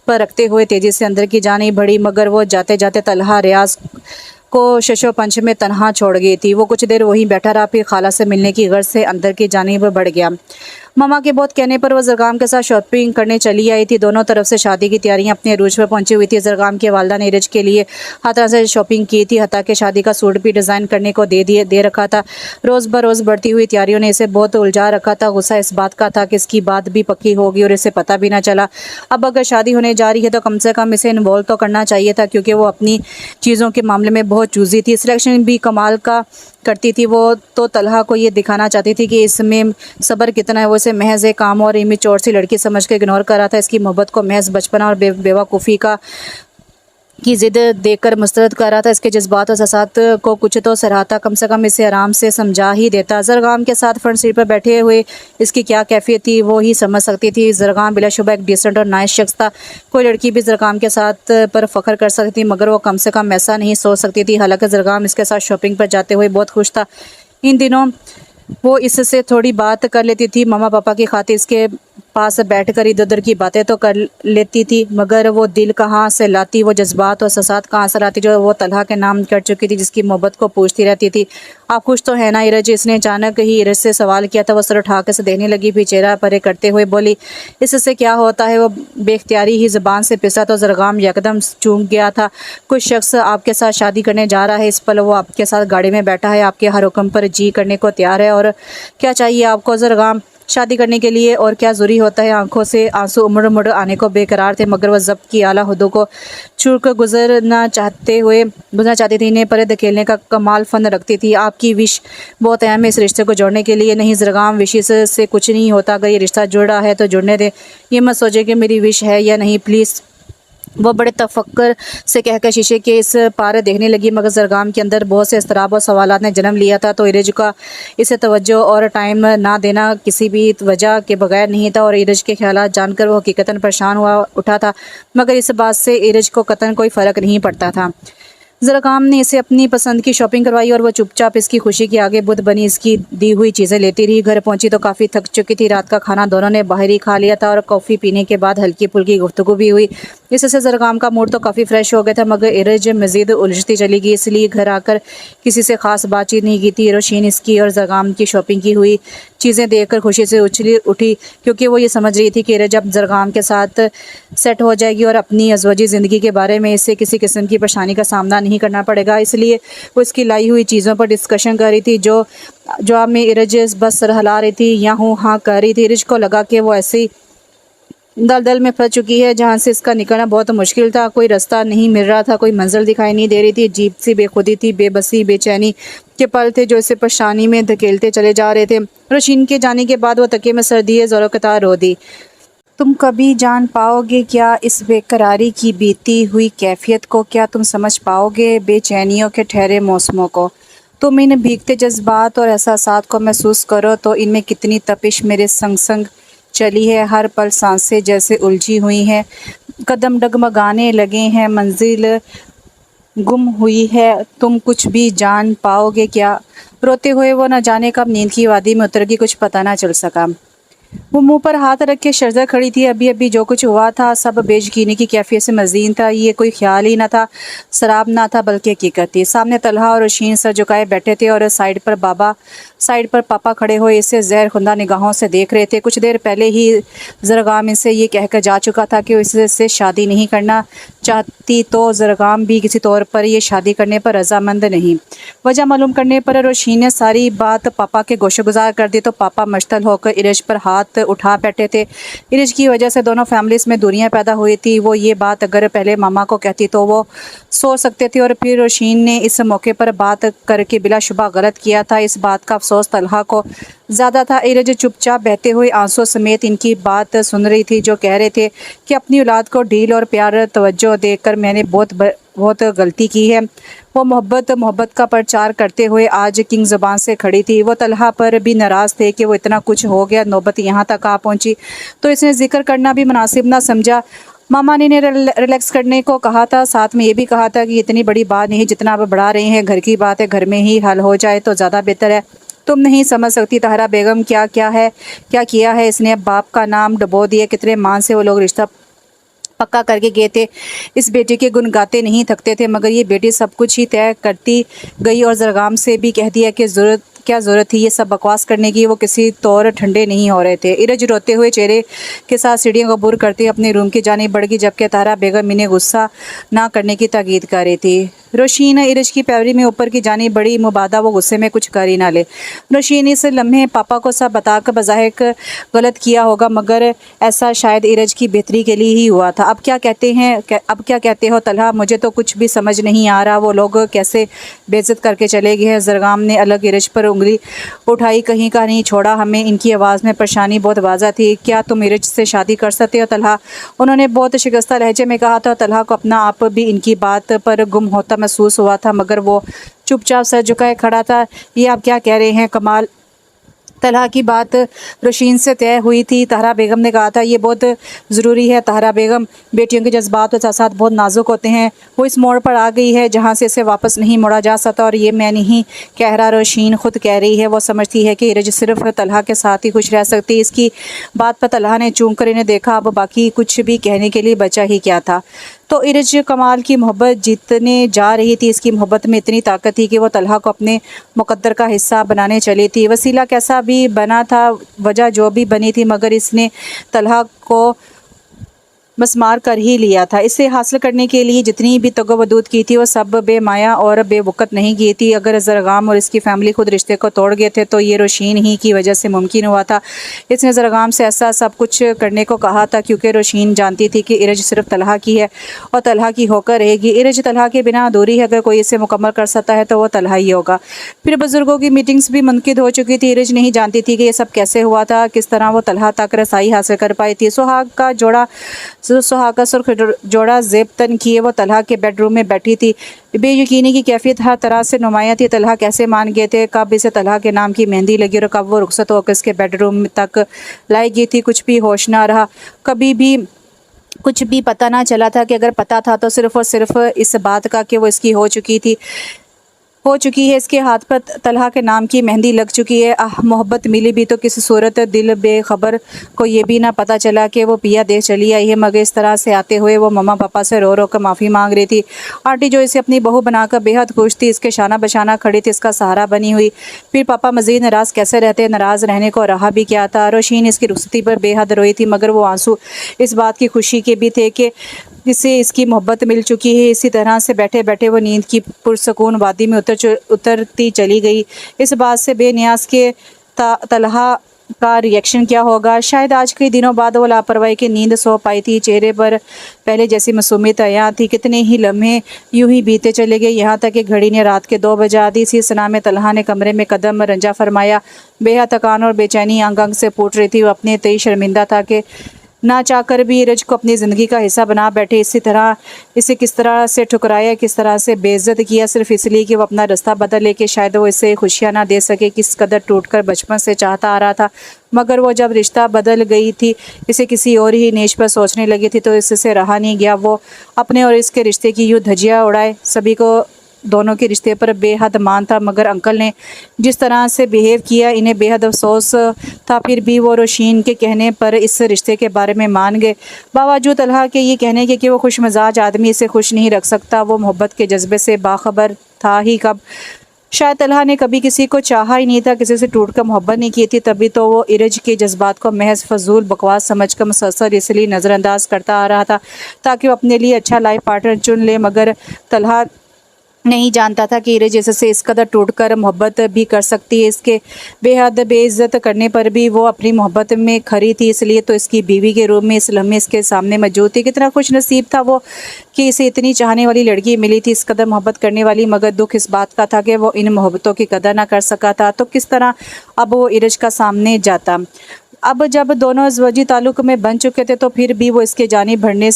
पर रखते हुए तेज़ी से अंदर की जाने बढ़ी मगर वो जाते जाते तलहा रियाज को शशो पंच में तनहा छोड़ गई थी। वो कुछ देर वहीं बैठा रहा, फिर खाला से मिलने की गर्ज से अंदर की जानिब बढ़ गया। मामा के बहुत कहने पर वह जरगाम के साथ शॉपिंग करने चली आई थी। दोनों तरफ से शादी की तैयारियां अपने अरूज पर पहुंची हुई थी। जरगाम के वालदा ने इरज के लिए हर तरह से शॉपिंग की थी। हत्ता के शादी का सूट भी डिज़ाइन करने को दे रखा था। रोज़ बरोज़ बढ़ती हुई तैयारियों ने इसे बहुत उलझा रखा था। गुस्सा इस बात का था कि इसकी बात भी पक्की होगी और इसे पता भी ना चला। अब अगर शादी होने जा रही है तो कम से कम इसे इन्वॉल्व तो करना चाहिए था, क्योंकि वो अपनी चीज़ों के मामले में बहुत चूज़ी थी। सिलेक्शन भी कमाल का करती थी। वो तो तलहा को ये दिखाना चाहती थी कि इसमें सब्र कितना है। वो इसे महज एक काम और इमेच्योर सी लड़की समझ के इग्नोर कर रहा था। इसकी मोहब्बत को महज बचपना और बेवकूफ़ी की ज़िद देकर मुस्तरद कर रहा था। इसके जज्बात और एहसास को कुछ तो सराहता, कम से कम इसे आराम से समझा ही देता। जरगाम के साथ फ्रंट सीट पर बैठे हुए इसकी क्या कैफियत थी वो ही समझ सकती थी। जरगाम बिलाशुबा एक डिसेंट और नाइस शख्स था। कोई लड़की भी जरगाम के साथ पर फ़ख्र कर सकती थी, मगर वो कम से कम ऐसा नहीं सोच सकती थी। हालांकि जरगाम इसके साथ शॉपिंग पर जाते हुए बहुत खुश था। इन दिनों वो इससे थोड़ी बात कर लेती थी। मामा पापा की खातिर इसके पास बैठकर इधर उधर की बातें तो कर लेती थी, मगर वो दिल कहाँ से लाती, वो जज्बात और एहसास कहाँ से लाती जो वो तलहा के नाम कर चुकी थी, जिसकी मोहब्बत को पूछती रहती थी। आप खुश तो है ना इरज? इसने अचानक ही इरज से सवाल किया था। वो सर उठा के से देखने लगी, फिर चेहरा परे करते हुए बोली, इससे क्या होता है? वो बेख्तियारी ही ज़बान से पिसा तो ज़रगाम यकदम चूक गया था। कुछ शख्स आपके साथ शादी करने जा रहा है, इस पल वो आपके साथ गाड़ी में बैठा है, आपके हर हुक्म पर जी करने को तैयार है। और क्या चाहिए आपको ज़रगाम शादी करने के लिए? और क्या ज़रूरी होता है? आंखों से आंसू उमड़ उमड़ आने को बेकरार थे, मगर वह ज़ब्त की आला हदों को छू कर गुजरना चाहती थी। इन्हें परे धकेलने का कमाल फ़न रखती थी। आपकी विश बहुत अहम है इस रिश्ते को जोड़ने के लिए। नहीं ज़रगाम, विशेष से कुछ नहीं होता। अगर ये रिश्ता जुड़ा है तो जुड़ने दे, ये मत सोचे कि मेरी विश है या नहीं, प्लीज़। वो बड़े तफक्कर से कहकर शीशे के इस पार देखने लगी, मगर ज़रगाम के अंदर बहुत से इस्तराब और सवालात ने जन्म लिया था। तो इरज का इसे तवज्जो और टाइम ना देना किसी भी वजह के बगैर नहीं था, और इरज के ख्यालात जानकर वो हकीकतन परेशान हुआ उठा था, मगर इस बात से इरज को कतन कोई फ़र्क नहीं पड़ता था। ज़रगाम ने इसे अपनी पसंद की शॉपिंग करवाई और वो चुपचाप इसकी खुशी के आगे बुत बनी इसकी दी हुई चीज़ें लेती रही। घर पहुंची तो काफ़ी थक चुकी थी। रात का खाना दोनों ने बाहर ही खा लिया था और कॉफ़ी पीने के बाद हल्की फुल्की गुफ्तगू भी हुई। इससे ज़रगाम का मूड तो काफ़ी फ्रेश हो गया था, मगर इरज मज़ीद उलझती चली गई। इसलिए घर आकर किसी से ख़ास बातचीत नहीं की थी। रोशीन इसकी और ज़रगाम की शॉपिंग की हुई चीज़ें देखकर खुशी से उछली उठी, क्योंकि वो ये समझ रही थी कि इरज अब ज़रगाम के साथ सेट हो जाएगी और अपनी अज़वाजी ज़िंदगी के बारे में इससे किसी किस्म की परेशानी का सामना नहीं करना पड़ेगा। इसलिए वो इसकी लाई हुई चीज़ों पर डिस्कशन कर रही थी। जो जवाब में इरज बस सर हिला रही थी या हूँ हाँ कर रही थी। इरज को लगा कि वो ऐसी दलदल में फंस चुकी है जहाँ से इसका निकलना बहुत मुश्किल था। कोई रास्ता नहीं मिल रहा था, कोई मंजिल दिखाई नहीं दे रही थी। अजीब सी बेखुदी थी, बेबसी बेचैनी के पल थे जो इसे परेशानी में धकेलते चले जा रहे थे। रोशीन के जाने के बाद वो तकिए में सर दिए ज़ोरों के तार रो दी। तुम कभी जान पाओगे क्या इस बेकरारी की बीती हुई कैफियत को? क्या तुम समझ पाओगे बेचैनियों के ठहरे मौसमों को? तुम इन भीगते जज्बात और एहसासात को महसूस करो तो इनमें कितनी तपिश मेरे संग संग चली है। हर पल सांसें जैसे उलझी हुई हैं, कदम डगमगाने लगे हैं, मंजिल गुम हुई है। तुम कुछ भी जान पाओगे क्या? रोते हुए वो न जाने कब नींद की वादी में उतर गई, कुछ पता ना चल सका। वो मुंह पर हाथ रख के शर्जर खड़ी थी। अभी अभी जो कुछ हुआ था सब बेयकीनी की कैफियत से मज़ीद था। ये कोई ख्याल ही ना था, शराब ना था, बल्कि हकीकत थी। सामने तलहा और रोशीन सर झुकाए बैठे थे और साइड पर पापा खड़े हुए इसे जहर खुंदा निगाहों से देख रहे थे। कुछ देर पहले ही ज़रगाम इनसे ये कहकर जा चुका था कि वो इससे शादी नहीं करना चाहती, तो ज़रगाम भी किसी तौर पर ये शादी करने पर रजामंद नहीं। वजह मालूम करने पर रोशीन ने सारी बात पापा के गोशेगुजार कर दी, तो पापा मुश्तल होकर इरज पर हाथ उठा बैठे थे। इरज की वजह से दोनों फैमिलीज में दूरियां पैदा हुई थी। वो ये बात अगर पहले मामा को कहती तो वो सोच सकते थे, और फिर रोशीन ने इस मौके पर बात करके बिलाशुबा गलत किया था। इस बात का अफसोस तलहा को ज़्यादा था। इरज चुपचाप बहते हुए आंसू समेत इनकी बात सुन रही थी, जो कह रहे थे कि अपनी औलाद को ढील और प्यार तवज्जो देकर मैंने बहुत गलती की है। वो मोहब्बत का प्रचार करते हुए आज किंग ज़बान से खड़ी थी। वो तलहा पर भी नाराज़ थे कि वो इतना कुछ हो गया, नौबत यहाँ तक आ पहुँची, तो इसने जिक्र करना भी मुनासिब ना समझा। मामा ने इन्हें रिलैक्स करने को कहा था, साथ में ये भी कहा था कि इतनी बड़ी बात नहीं जितना आप बढ़ा रहे हैं, घर की बात है, घर में ही हल हो जाए तो ज़्यादा बेहतर है। तुम नहीं समझ सकती तहरा बेगम क्या किया है इसने। अब बाप का नाम डबो दिया, कितने मान से वो लोग रिश्ता पक्का करके गए थे। इस बेटे के गुण गाते नहीं थकते थे, मगर ये बेटी सब कुछ ही तय करती गई और ज़रगाम से भी कह दिया कि क्या ज़रूरत थी ये सब बकवास करने की। वो किसी तौर ठंडे नहीं हो रहे थे। इरज रोते हुए चेहरे के साथ सीढ़ियों को बुर करते अपने रूम की जानिब बढ़ गई, जबकि तारा बेगम इन्हें गुस्सा ना करने की ताकीद कर रही थी। रोशीन इरज की पैवरी में ऊपर की जानिब बड़ी, मुबादा वो गुस्से में कुछ कर ही ना ले। रोशीन इस लम्हे पापा को सब बताकर बज़ाहिर गलत किया होगा, मगर ऐसा शायद इरज की बेहतरी के लिए ही हुआ था। अब क्या कहते हो तलहा? मुझे तो कुछ भी समझ नहीं आ रहा। वो लोग कैसे बेइज्जत करके चले गए हैं। ज़रगाम ने अलग इरज पर उंगली उठाई, कहीं का नहीं छोड़ा हमें। इनकी आवाज़ में परेशानी बहुत वाज़ा थी। क्या तुम इरज से शादी कर सकते हो तलहा? उन्होंने बहुत शिकस्ता लहजे में कहा था। तलहा को अपना आप भी इनकी बात पर गुम होता महसूस हुआ था, मगर वो चुपचाप सर झुकाए खड़ा था। ये आप क्या कह रहे हैं कमाल? तलहा की बात रोशीन से तय हुई थी। तहरा बेगम ने कहा था ये बहुत ज़रूरी है। तहरा बेगम बेटियों के जज्बात और साथ बहुत नाजुक होते हैं। वो इस मोड़ पर आ गई है जहाँ से इसे वापस नहीं मोड़ा जा सकता, और ये मैं नहीं कह रहा, रोशीन खुद कह रही है। वो समझती है कि इरज सिर्फ तलहा के साथ ही खुश रह सकती है। इसकी बात पर तलहा ने चूम कर इन्हें देखा। अब बाकी कुछ भी कहने के लिए बचा ही क्या था। तो इरज कमाल की मोहब्बत जीतने जा रही थी। इसकी मोहब्बत में इतनी ताकत थी कि वो तलहा को अपने मुकद्दर का हिस्सा बनाने चली थी। वसीला कैसा भी बना था, वजह जो भी बनी थी, मगर इसने तलहा को बस मार कर ही लिया था। इसे हासिल करने के लिए जितनी भी तगवदूद की थी वो सब बेमाया और बेवक़्त नहीं की थी। अगर ज़रगाम और इसकी फ़ैमिली खुद रिश्ते को तोड़ गए थे तो ये रोशीन ही की वजह से मुमकिन हुआ था। इसने ज़रगाम से ऐसा सब कुछ करने को कहा था क्योंकि रोशीन जानती थी कि इरज सिर्फ तलहा की है और तलहा की होकर रहेगी। इरज तलहा के बिना अधूरी है। अगर कोई इसे मुकम्मल कर सकता है तो वह तलहा ही होगा। फिर बुज़ुर्गों की मीटिंग्स भी मुनक़िद हो चुकी थी। इरज नहीं जानती थी कि ये सब कैसे हुआ था, किस तरह वो तलहा तक रसाई हासिल कर पाई थी। सुहाग का सुर्ख जोड़ा ज़ेब तन किए वो तलहा के बेडरूम में बैठी थी। बेयकीनी की कैफियत हर तरह से नुमायाँ थी। तलहा कैसे मान गए थे, कब इसे तलहा के नाम की मेहंदी लगी और कब वो रुखसत होकर इसके बेडरूम तक लाई गई थी, कुछ भी होश ना रहा। कभी भी कुछ भी पता ना चला था कि अगर पता था तो सिर्फ़ और सिर्फ इस बात का कि वो इसकी हो चुकी है। इसके हाथ पर तलहा के नाम की मेहंदी लग चुकी है। मोहब्बत मिली भी तो किस सूरत, दिल बेखबर को ये भी ना पता चला कि वो पिया देश चली आई है। मगर इस तरह से आते हुए वो मम्मा पापा से रो रो कर माफ़ी मांग रही थी। आंटी जो इसे अपनी बहू बनाकर बेहद खुश थी, इसके शाना बशाना खड़ी थी, इसका सहारा बनी हुई। फिर पापा मज़ीद नाराज़ कैसे रहते, नाराज़ रहने को रहा भी क्या था। रोशीन इसकी रुखसती पर बेहद रोई थी, मगर वो आंसू इस बात की खुशी के भी थे कि जिससे इसकी मोहब्बत मिल चुकी है। इसी तरह से बैठे बैठे वो नींद की पुरसकून वादी में उतरती चली गई। इस बात से बेनियाज के तलहा का रिएक्शन क्या होगा। शायद आज कई दिनों बाद वो लापरवाही की नींद सो पाई थी। चेहरे पर पहले जैसी मासूमियत आया थी। कितने ही लम्हे यूं ही बीते चले गए, यहाँ तक कि घड़ी ने रात के 2 बजा दी। इसी सना में तलहा ने कमरे में कदम रंजा फरमाया। बेहद थकान और बेचैनी अंग अंग से फूट रही थी। वो अपने तय शर्मिंदा था कि ना चाहकर भी इरज को अपनी ज़िंदगी का हिस्सा बना बैठे। इसे किस तरह से ठुकराया, किस तरह से बेइज्जत किया, सिर्फ इसलिए कि वो अपना रास्ता बदल ले कि शायद वो इसे खुशियाँ ना दे सके। किस कदर टूटकर बचपन से चाहता आ रहा था, मगर वो जब रिश्ता बदल गई थी, इसे किसी और ही नेश पर सोचने लगी थी तो इससे रहा नहीं गया। वो अपने और इसके रिश्ते की यूँ धज्जियाँ उड़ाए। सभी को दोनों के रिश्ते पर बेहद मान था, मगर अंकल ने जिस तरह से बिहेव किया इन्हें बेहद अफसोस था। फिर भी वो रोशीन के कहने पर इस रिश्ते के बारे में मान गए। बावजूद तलहा के ये कहने के कि वो खुश मिजाज आदमी इसे खुश नहीं रख सकता। वो मोहब्बत के जज्बे से बाखबर था ही कब। शायद तलहा ने कभी किसी को चाहा ही नहीं था, किसी से टूट कर मोहब्बत नहीं की थी। तभी तो वो इरज के जज्बात को महज फजूल बकवास समझकर मुसलसल इसलिए नज़रअंदाज करता आ रहा था ताकि वो अपने लिए अच्छा लाइफ पार्टनर चुन ले। मगर तलहा नहीं जानता था कि इरज इससे इस कदर टूटकर मोहब्बत भी कर सकती है। इसके बेहद बेइज्जत करने पर भी वो अपनी मोहब्बत में खरी थी, इसलिए तो इसकी बीवी के रूप में इस लम्हे इसके सामने मौजूद थी। कितना खुश नसीब था वो कि इसे इतनी चाहने वाली लड़की मिली थी, इस कदर मोहब्बत करने वाली। मगर दुख इस बात का था कि वो इन मोहब्बतों की कदर ना कर सका था। तो किस तरह अब वो इरज का सामने जाता। अब जब दोनों अज़वाजी ताल्लुक़ में बन चुके थे तो फिर भी वो इसके जानिब बढ़ने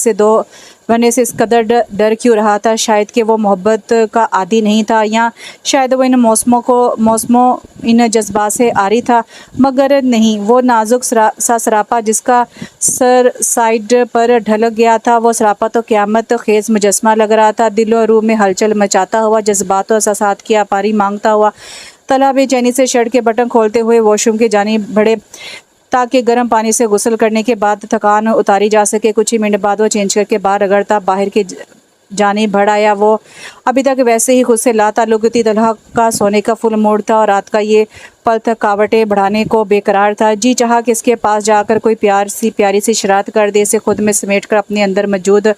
से इस कदर डर क्यों रहा था। शायद कि वो मोहब्बत का आदी नहीं था, या शायद वो इन मौसमों इन जज्बात से आरी था। मगर नहीं, वो नाजुक सा सरापा जिसका सर साइड पर ढल गया था, वो सरापा तो क़यामत खेज़ मुजस्मा लग रहा था। दिल और रूह में हलचल मचाता हुआ, जज्बात और एहसासात की आपारी मांगता हुआ तलहा बेचैनी से शर्ट के बटन खोलते हुए वॉशरूम के जानिब बढ़े ताकि गर्म पानी से गुस्ल करने के बाद थकान उतारी जा सके। कुछ ही मिनट बाद वो चेंज करके बाहर रगड़ता बाहर के जानिब बढ़ आया। वो अभी तक वैसे ही खुद से लाताल्लुक़ थी। तलहा का सोने का फुल मूड था और रात का ये पल थकावटें बढ़ाने को बेकरार था। जी चाहा कि इसके पास जाकर कोई प्यारी सी शरारत कर दे, इसे खुद में समेट कर अपने अंदर मौजूद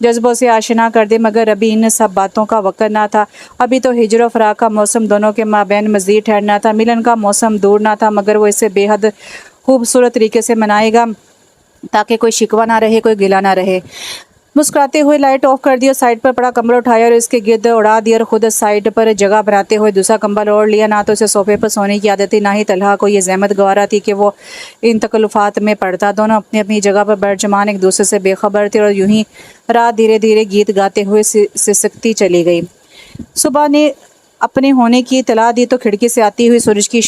जज्बों से आशना कर दे। मगर अभी इन सब बातों का वक्त ना था। अभी तो हिजर और फ़राक़ का मौसम दोनों के माबैन मज़ीद ठहरना था। मिलन का मौसम दूर ना था, मगर वो इसे बेहद खूबसूरत तरीके से मनाएगा ताकि कोई शिकवा ना रहे, कोई गिला ना रहे। मुस्कुराते हुए लाइट ऑफ कर दी और साइड पर पड़ा कंबल उठाया और इसके गिर्द उड़ा दिया और खुद साइड पर जगह बनाते हुए दूसरा कंबल ओढ़ लिया। ना तो इसे सोफे पर सोने की आदत थी, ना ही तलहा को ये ज़हमत गवारा थी कि वो इन तकल्लुफ़ात में पड़ता। दोनों अपनी अपनी जगह पर बर्जमान एक दूसरे से बेखबर थे और यूं ही रात धीरे धीरे गीत गाते हुए सिसकती चली गई। सुबह ने अपने होने की इतला दी तो खिड़की से आती हुई सूरज की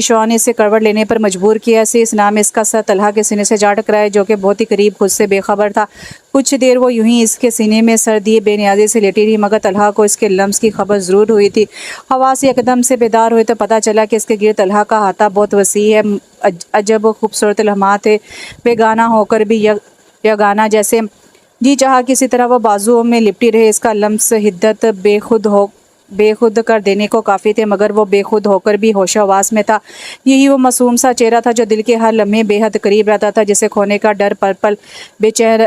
शॉ ने इसे करवट लेने पर मजबूर किया। ऐसे इस नाम इसका सर तलहा के सीने से जा टकराया, जो कि बहुत ही करीब खुद से बेखबर था। कुछ देर वो यूं ही इसके सीने में सर दिए बेनियाजी से लेटी रही, मगर तलहा को इसके लम्स की खबर ज़रूर हुई थी। हवा से एकदम से बेदार हुए तो पता चला कि इसके गिर तलहा का हाथा बहुत वसी है। अजब खूबसूरत लम्हात थे, बेगाना होकर भी यगाना जैसे। जी चाहा किसी तरह वह बाजुओं में लिपटी रहे। इसका लम्स हिद्दत बेखुद कर देने को काफ़ी थे, मगर वो बेखुद होकर भी होशोहवास में था। यही वो मासूम सा चेहरा था जो दिल के हर लम्हे बेहद करीब रहता था, जिसे खोने का डर पल पल बेचैन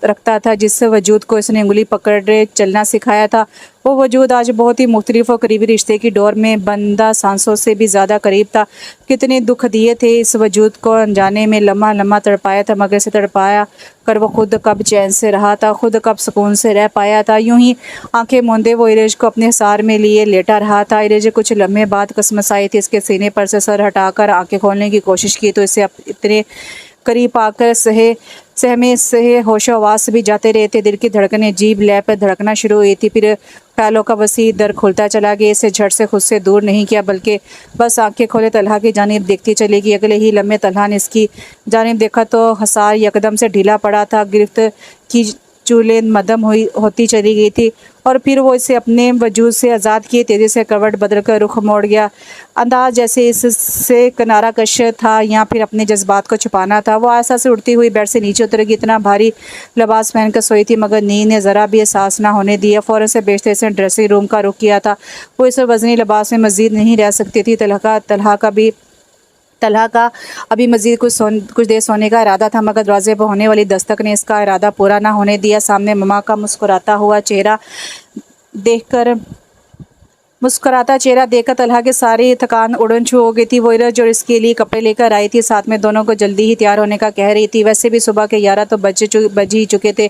रखता था। जिस वजूद को इसने उंगली पकड़े चलना सिखाया था, वो वजूद आज बहुत ही मुख्तलिफ और करीबी रिश्ते की डोर में बंदा सांसों से भी ज़्यादा करीब था। कितने दुख दिए थे इस वजूद को अनजाने में, लम्हा लम्हा तड़पाया था, मगर से तड़पाया कर वो खुद कब चैन से रहा था, खुद कब सुकून से रह पाया था। यूं ही आंखें मूंदे वो इरेज को अपने सार में लिए लेटा रहा था। इरेज कुछ लम्हे बाद कसमसाई थी। इसके सीने पर से सर हटाकर आंखें खोलने की कोशिश की तो इसे इतने करीब आकर सहे होशोहवास भी जाते रहे थे। दिल की धड़कनें जीभ लय पर धड़कना शुरू हुई थी। फिर ख्यालों का वसी दर खुलता चला गया। इसे झट से खुद से दूर नहीं किया, बल्कि बस आंखें खोले तलहा की जानिब देखती चली गई। अगले ही लम्हे तलहा ने इसकी जानिब देखा तो हसार यकदम से ढीला पड़ा था। गिरफ्त की चूलें मदम होती चली गई थी, और फिर वो इसे अपने वजूद से आज़ाद किए तेज़ी से करवट बदल कर रुख मोड़ गया। अंदाज जैसे इससे किनारा कश था या फिर अपने जज्बात को छुपाना था। वो आशा से उड़ती हुई बेड से नीचे उतरेगी। इतना भारी लिबास पहनकर सोई थी, मगर नींद ने ज़रा भी एहसास ना होने दिया। फ़ौरन से बेशतर से ड्रेसिंग रूम का रुख किया था। वो इस वज़नी लिबास में मज़ीद नहीं रह सकती थी। तलहा का अभी मज़ीद कुछ देर सोने का इरादा था, मगर दरवाजे पर होने वाली दस्तक ने इसका इरादा पूरा ना होने दिया। सामने ममा का मुस्कुराता चेहरा देखकर तलहा की सारी थकान उड़न छू हो गई थी। वो इरज और इसके लिए कपड़े लेकर आई थी, साथ में दोनों को जल्दी ही तैयार होने का कह रही थी। वैसे भी सुबह के 11 तो बज ही चुके थे।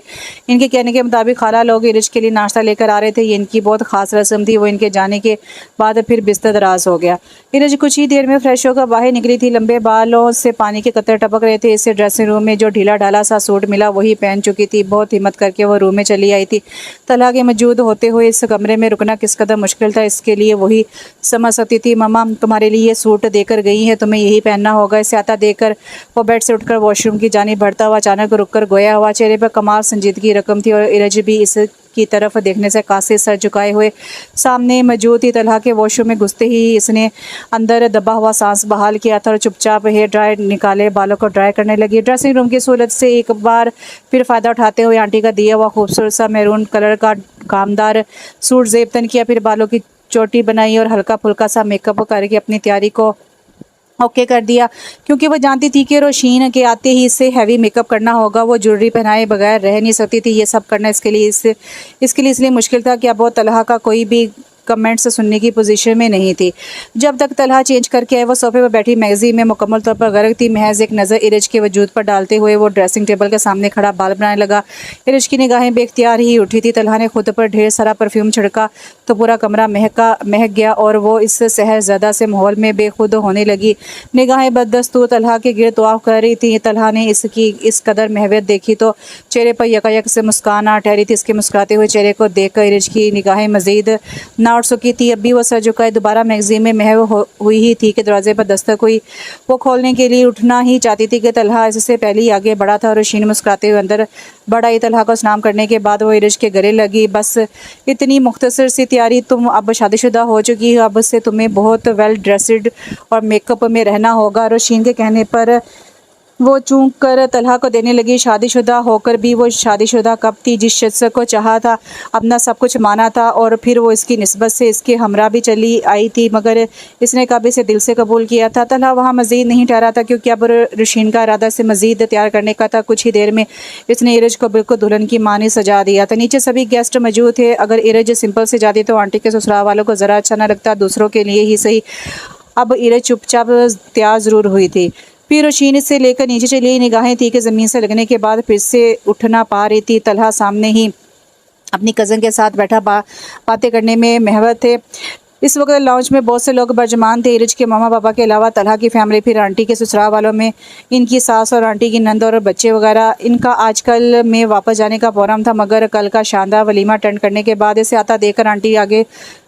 इनके कहने के मुताबिक खाला लोग इरज के लिए नाश्ता लेकर आ रहे थे। ये इनकी बहुत ख़ास रस्म थी। वो इनके जाने के बाद फिर बिस्तर दराज हो गया। इरज कुछ ही देर में फ्रेश होकर बाहर निकली थी। लंबे बालों से पानी के कतरे टपक रहे थे। इसे ड्रेसिंग रूम में जो ढीला ढाला सा सूट मिला वही पहन चुकी थी। बहुत हिम्मत करके वो रूम में चली आई थी। तलहा के मौजूद होते हुए इस कमरे में रुकना किस कदर मुश्किल था, इसके लिए वही समझ सकती थी। मम्मा तुम्हारे लिए ये सूट देकर गई है, तुम्हें यही पहनना होगा। इसे आता देकर वो बेड से उठकर वॉशरूम की जानिब बढ़ता हुआ अचानक रुककर गोया हुआ। चेहरे पर कमाल संजीदगी रकम थी, और इरज भी इस की तरफ देखने से कासे सर झुकाए हुए सामने मौजूद थी। तलहा के वॉशरूम में घुसते ही इसने अंदर दबा हुआ सांस बहाल किया था और चुपचाप हेयर ड्रायर निकाले बालों को ड्राई करने लगी। ड्रेसिंग रूम की सहूलत से एक बार फिर फ़ायदा उठाते हुए आंटी का दिया हुआ खूबसूरत सा मैरून कलर का कामदार सूट ज़ेब तन किया। फिर बालों की चोटी बनाई और हल्का फुल्का सा मेकअप करके अपनी तैयारी को ओके कर दिया, क्योंकि वो जानती थी कि रोशीन के आते ही इससे हैवी मेकअप करना होगा। वो ज्वेलरी पहनाए बगैर रह नहीं सकती थी। ये सब करना इसके लिए इसलिए मुश्किल था कि अब वो तलहा का कोई भी कमेंट्स सुनने की पोजीशन में नहीं थी। जब तक तलहा चेंज करके आए वो सोफे पर बैठी मैगजीन में मुकम्मल तौर पर गर्क थी। महज एक नज़र इरज के वजूद पर डालते हुए वो ड्रेसिंग टेबल के सामने खड़ा बाल बनाने लगा। इरज की निगाहें बेख्तियार ही उठी थी। तलहा ने खुद पर ढेर सारा परफ्यूम छिड़का तो पूरा कमरा महक गया और वो इस सहरज़दा से माहौल में बेखुद होने लगी। निगाहें बदस्तूर तलहा के गिर्द तवाफ कर रही थी। तलहा ने इसकी इस कदर महवियत देखी तो चेहरे पर यकायक से मुस्कान आ ठहरी थी। इसके मुस्कुराते हुए चेहरे को देखकर इरज की निगाहें मज़ीद ना उठ सकी थी। अब भी वो सर झुकाए दोबारा मैगजीन में महव हुई ही थी कि दरवाजे पर दस्तक हुई। वो खोलने के लिए उठना ही चाहती थी कि तलहा इससे पहले ही आगे बढ़ा था और रोशीन मुस्कुराते हुए अंदर बढ़ा ही। तलहा को स्नान करने के बाद वो इरज के गले लगी। बस इतनी मुख्तसर सी तैयारी, तुम अब शादीशुदा हो चुकी हो, अब से तुम्हें बहुत वेल ड्रेस्ड और मेकअप में रहना होगा। रोशीन के कहने पर वो चूक कर तलहा को देने लगी। शादीशुदा होकर भी वो शादीशुदा कब थी? जिस शख्स को चाहा था, अपना सब कुछ माना था और फिर वो इसकी निस्बत से इसके हमरा भी चली आई थी, मगर इसने कब इसे दिल से कबूल किया था? तलहा वहाँ मज़ीद नहीं ठहरा था, क्योंकि अब रोशीन का इरादा से मज़ीद तैयार करने का था। कुछ ही देर में इसने इरज को बिल्कुल दुल्हन की माँ ने सजा दिया था। नीचे सभी गेस्ट मौजूद थे। अगर इरज सिंपल से जाती तो आंटी के ससुराल वालों को ज़रा अच्छा न लगता, दूसरों के लिए ही सही। अब इरज चुपचाप तैयार ज़रूर हुई थी। फिर रोशीन से लेकर नीचे चली। निगाहें थी कि ज़मीन से लगने के बाद फिर से उठ ना पा रही थी। तलहा सामने ही अपनी कज़न के साथ बैठा बातें करने में महवत थे। इस वक्त लॉन्च में बहुत से लोग बरजमान थे। इरज के मामा पापा के अलावा तलहा की फैमिली, फिर आंटी के ससुराल वालों में इनकी सास और आंटी की नंद और बच्चे वगैरह। इनका आजकल में वापस जाने का प्रोग्राम था, मगर कल का शानदार वलीमा अटेंड करने के बाद इसे आता देखकर आंटी आगे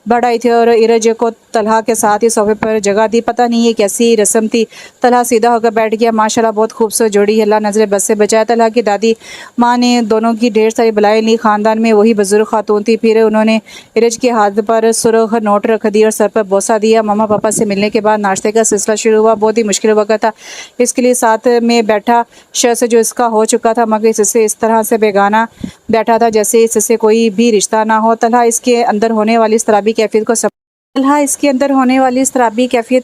बढ़ आई थी और इरज को तलहा के साथ ही सोफे पर जगह दी। पता नहीं ये कैसी रस्म थी। तलहा सीधा होकर बैठ गया। माशाल्लाह बहुत खूबसूरत जोड़ी है, अल्लाह नजर बस से बचाया। तलहा की दादी माँ ने दोनों की ढेर सारी बलाएं ली। खानदान में वही बुजुर्ग खातून थी। फिर उन्होंने इरज के हाथ पर सुर्ख नोट रख दिया और सर पर बोसा दिया। मामा पापा से मिलने के बाद नाश्ते का सिलसिला शुरू हुआ। बहुत ही मुश्किल वक्त था इसके लिए। साथ में बैठा शख्स जो इसका हो चुका था, मगर इससे इस तरह से बेगाना बैठा था जैसे इससे कोई भी रिश्ता ना हो। तलहा इसके अंदर होने वाली इस तराबी कैफियत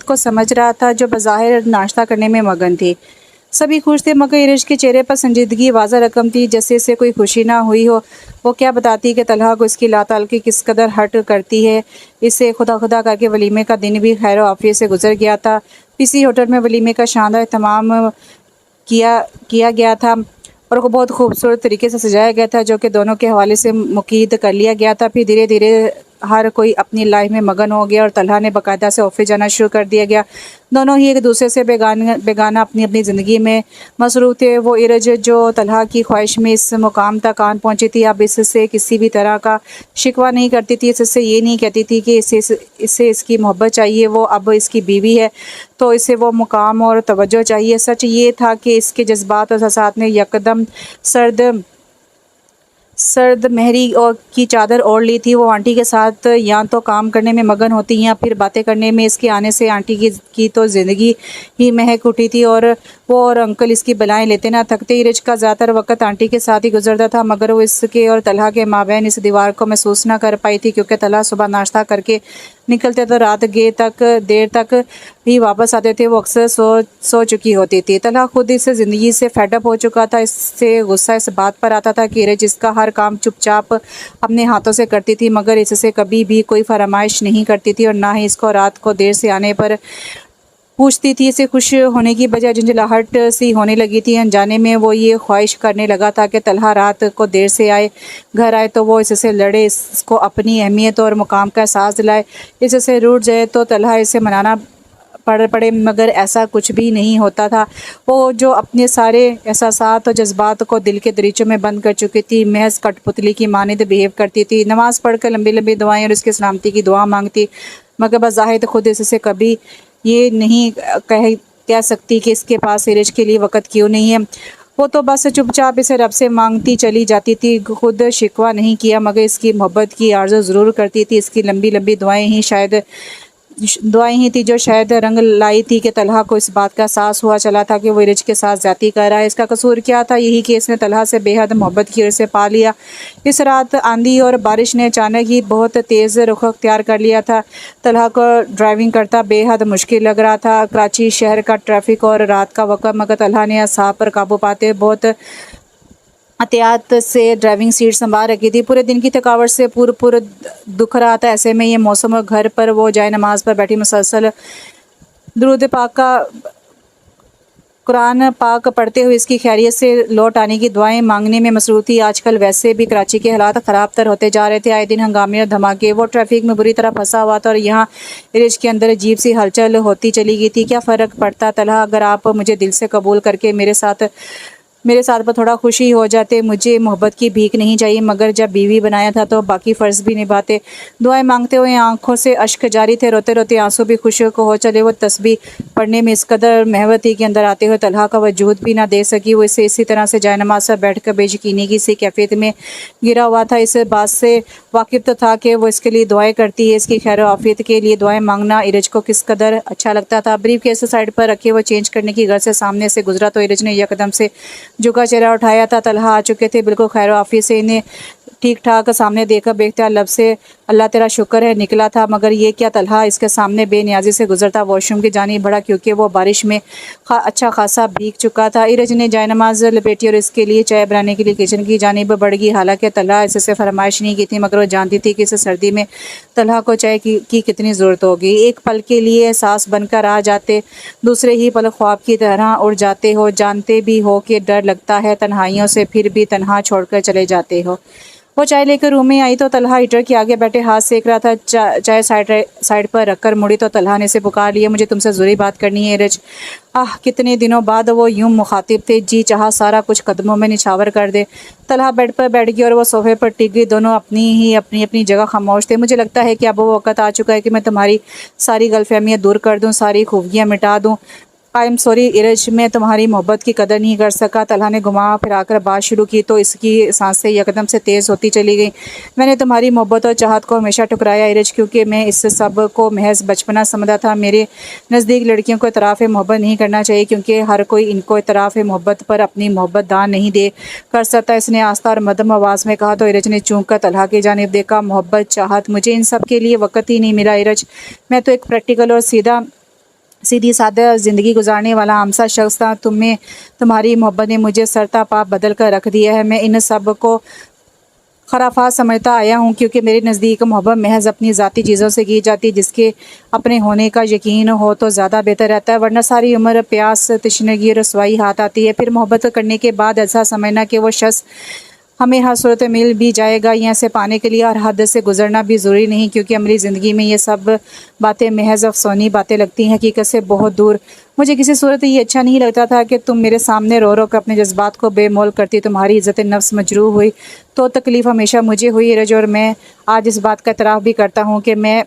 को समझ रहा था, जो बज़ाहिर नाश्ता करने में मगन थी। सभी खुश थे, मगर इरज के चेहरे पर संजीदगी वाज़ा रकम थी, जैसे इसे कोई खुशी ना हुई हो। वो क्या बताती कि तलहा को इसकी लाताल्लुकी किस कदर हर्ट करती है। इसे खुदा खुदा करके वलीमे का दिन भी खैर आफियत से गुजर गया था। किसी होटल में वलीमे का शानदार एहतमाम किया गया था और को बहुत खूबसूरत तरीके से सजाया गया था, जो कि दोनों के हवाले से मुकीद कर लिया गया था। फिर धीरे धीरे हर कोई अपनी लाइफ में मगन हो गया और तलहा ने बाकायदा से ऑफिस जाना शुरू कर दिया गया। दोनों ही एक दूसरे से बेगाना अपनी अपनी ज़िंदगी में मसरूफ़ थे। वो इरज जो तलहा की ख्वाहिश में इस मुकाम तक आन पहुंची थी, अब इससे किसी भी तरह का शिकवा नहीं करती थी। इससे ये नहीं कहती थी कि इससे इसकी मोहब्बत चाहिए। वो अब इसकी बीवी है तो इसे वो मुकाम और तवज्जो चाहिए। सच ये था कि इसके जज्बात और एहसास ने यकदम सर्द महरी और की चादर ओढ़ ली थी। वो आंटी के साथ या तो काम करने में मगन होती या फिर बातें करने में। इसके आने से आंटी की तो ज़िंदगी ही महक उठी थी और वो और अंकल इसकी बलाएं लेते ना थकते। इरज का ज़्यादातर वक्त आंटी के साथ ही गुजरता था, मगर वो इसके और तलहा के माबैन इस दीवार को महसूस ना कर पाई थी, क्योंकि तलहा सुबह नाश्ता करके निकलते तो रात देर तक ही वापस आते थे। वो अक्सर सो चुकी होती थी। तलहा खुद इस ज़िंदगी से फेडअप हो चुका था। इससे गुस्सा इस बात पर आता था कि इरज इसका हर काम चुपचाप अपने हाथों से करती थी, मगर इससे कभी भी कोई फरमाइश नहीं करती थी और ना ही इसको रात को देर से आने पर पूछती थी। इसे खुश होने की बजाय झंझलाहट सी होने लगी थी। अनजाने में वो ये ख्वाहिश करने लगा था कि तलहा रात को देर से घर आए तो वो इससे लड़े, इसको अपनी अहमियत और मुकाम का एहसास दिलाए। इससे रूठ जाए तो तलहा इसे मनाना पड़े, मगर ऐसा कुछ भी नहीं होता था। वो जो अपने सारे एहसासात और जज्बात को दिल के दरीचों में बंद कर चुकी थी, महज कठपुतली की मानिंद बिहेव करती थी। नमाज़ पढ़कर लंबी लंबी दुआएं और उसकी सलामती की दुआ मांगती, मगर बज़ाहिर खुद इससे कभी ये नहीं कह सकती कि इसके पास इरज के लिए वक़्त क्यों नहीं है। वो तो बस चुपचाप इसे रब से मांगती चली जाती थी। खुद शिकवा नहीं किया, मगर इसकी मोहब्बत की आरज़ू ज़रूर करती थी। इसकी लंबी लंबी दुआएं ही थी जो शायद रंग लाई थी कि तलहा को इस बात का एहसास हुआ चला था कि वो इरज के साथ ज़्यादती कर रहा है। इसका कसूर क्या था? यही कि इसने तलहा से बेहद मोहब्बत की और इसे पा लिया। इस रात आंधी और बारिश ने अचानक ही बहुत तेज़ रुख अख्तियार कर लिया था। तलहा को ड्राइविंग करता बेहद मुश्किल लग रहा था। कराची शहर का ट्रैफिक और रात का वक़्त, मगर तलहा ने असाब पर काबू पाते बहुत एहतियात से ड्राइविंग सीट संभाल रखी थी। पूरे दिन की थकावट से पूरा दुख रहा था। ऐसे में ये मौसम और घर पर वो जाए नमाज पर बैठी मुसलसल दुरूद पाक का कुरान पाक पढ़ते हुए इसकी खैरियत से लौट आने की दुआएं मांगने में मसरूफ़ थी। आजकल वैसे भी कराची के हालात ख़राब तर होते जा रहे थे। आए दिन हंगामे और धमाके। वो ट्रैफिक में बुरी तरह फंसा हुआ था और यहाँ इरज के अंदर अजीब सी हलचल होती चली गई थी। क्या फ़र्क पड़ता तलहा, अगर आप मुझे दिल से कबूल करके मेरे साथ पर थोड़ा खुशी हो जाते। मुझे मोहब्बत की भीख नहीं चाहिए, मगर जब बीवी बनाया था तो बाकी फ़र्ज़ भी निभाते। दुआएं मांगते हुए आंखों से अश्क जारी थे। रोते रोते आंसू भी खुशियों को हो चले। वो तस्बीह पढ़ने में इस कदर महवत थी कि अंदर आते हुए तलहा का वजूद भी ना दे सकी। वो इसे इसी तरह से जायनमाज़ पर बैठ कर बेयकीनी की सी कैफियत में गिरा हुआ था। इस बात से वाकिफ़ तो था कि वो इसके लिए दुआएं करती है। इसकी खैर आफियत के लिए दुआएं मांगना इरज को किस कदर अच्छा लगता था। ब्रीफ केस साइड पर रखे वो चेंज करने की घर से सामने से गुजरा तो इरज ने यकदम से झुका चेहरा उठाया था। तलहा आ चुके थे बिल्कुल खैर आफियत से। इन्हें ठीक ठाक सामने देखकर बेख्तियार लब से अल्लाह तेरा शुक्र है निकला था, मगर ये क्या तलहा इसके सामने बेनियाजी से गुजरता वॉशरूम की जानी बढ़ा, क्योंकि वो बारिश में अच्छा खासा भीग चुका था। इरज ने जायनमाज लपेटी और इसके लिए चाय बनाने के लिए किचन की जानिब बढ़ गई। हालांकि तलहा इससे फरमाइश नहीं की थी, मगर वो जानती थी कि इस सर्दी में तलहा को चाय की कितनी ज़रूरत होगी। एक पल के लिए एहसास बनकर आ जाते, दूसरे ही पल ख्वाब की तरह उड़ जाते हो। जानते भी हो कि डर लगता है तन्हाइयों से, फिर भी तन्हा छोड़कर चले जाते हो। वो चाय लेकर रूम में आई तो तलहा हीटर के आगे बैठे हाथ सेक रहा था। चाय साइड पर रखकर मुड़ी तो तलहा ने इसे पुकार लिया, मुझे तुमसे ज़रूरी बात करनी है इरज। कितने दिनों बाद वो यूं मुखातिब थे, जी चाहा सारा कुछ कदमों में निछावर कर दे। तलहा बेड पर बैठ गई और वो सोफे पर टिक गई। दोनों अपनी अपनी जगह खामोश थे। मुझे लगता है कि अब वो वक्त आ चुका है कि मैं तुम्हारी सारी गलफहमियाँ दूर कर दूँ, सारी खूबियाँ मिटा दूँ। आई एम सॉरी इरज, मैं तुम्हारी मोहब्बत की कदर नहीं कर सका। तलहा ने घुमा फिरा कर बात शुरू की तो इसकी सांसें यकदम से तेज़ होती चली गई। मैंने तुम्हारी मोहब्बत और चाहत को हमेशा ठुकराया इरज, क्योंकि मैं इस सब को महज बचपना समझा था। मेरे नज़दीक लड़कियों को इतराफ़ मोहब्बत नहीं करना चाहिए, क्योंकि हर कोई इनको इतराफ़ मोहब्बत पर अपनी मोहब्बत दान नहीं दे कर सकता। इसने आस्था और मदम आवाज़ में कहा तो इरज ने चूंक कर तलहा की जानिब देखा। मोहब्बत, चाहत, मुझे इन सब के लिए वक्त ही नहीं मिला इरज। मैं तो एक प्रैक्टिकल और सीधी सादा ज़िंदगी गुजारने वाला आमसा शख्स था। तुम्हारी मोहब्बत ने मुझे सरता पाप बदल कर रख दिया है। मैं इन सब को खराफात समझता आया हूँ, क्योंकि मेरे नज़दीक मोहब्बत महज अपनी ज़ाती चीज़ों से की जाती, जिसके अपने होने का यकीन हो तो ज़्यादा बेहतर रहता है, वरना सारी उम्र प्यास, तशनगी, रसवाई हाथ आती है। फिर मोहब्बत करने के बाद ऐसा समझना कि वो शख्स हमें हर सूरत में मिल भी जाएगा, यहाँ से पाने के लिए हर हद से गुजरना भी ज़रूरी नहीं, क्योंकि हमारी ज़िंदगी में ये सब बातें महज अफसानी बातें लगती हैं, हकीकत से बहुत दूर। मुझे किसी सूरत ये अच्छा नहीं लगता था कि तुम मेरे सामने रो रो कर अपने जज्बात को बेमोल करती। तुम्हारी इज़्ज़त नफ्स मजरूह हुई तो तकलीफ़ हमेशा मुझे हुई रज, और मैं आज इस बात का एतराफ़ भी करता हूँ कि मैं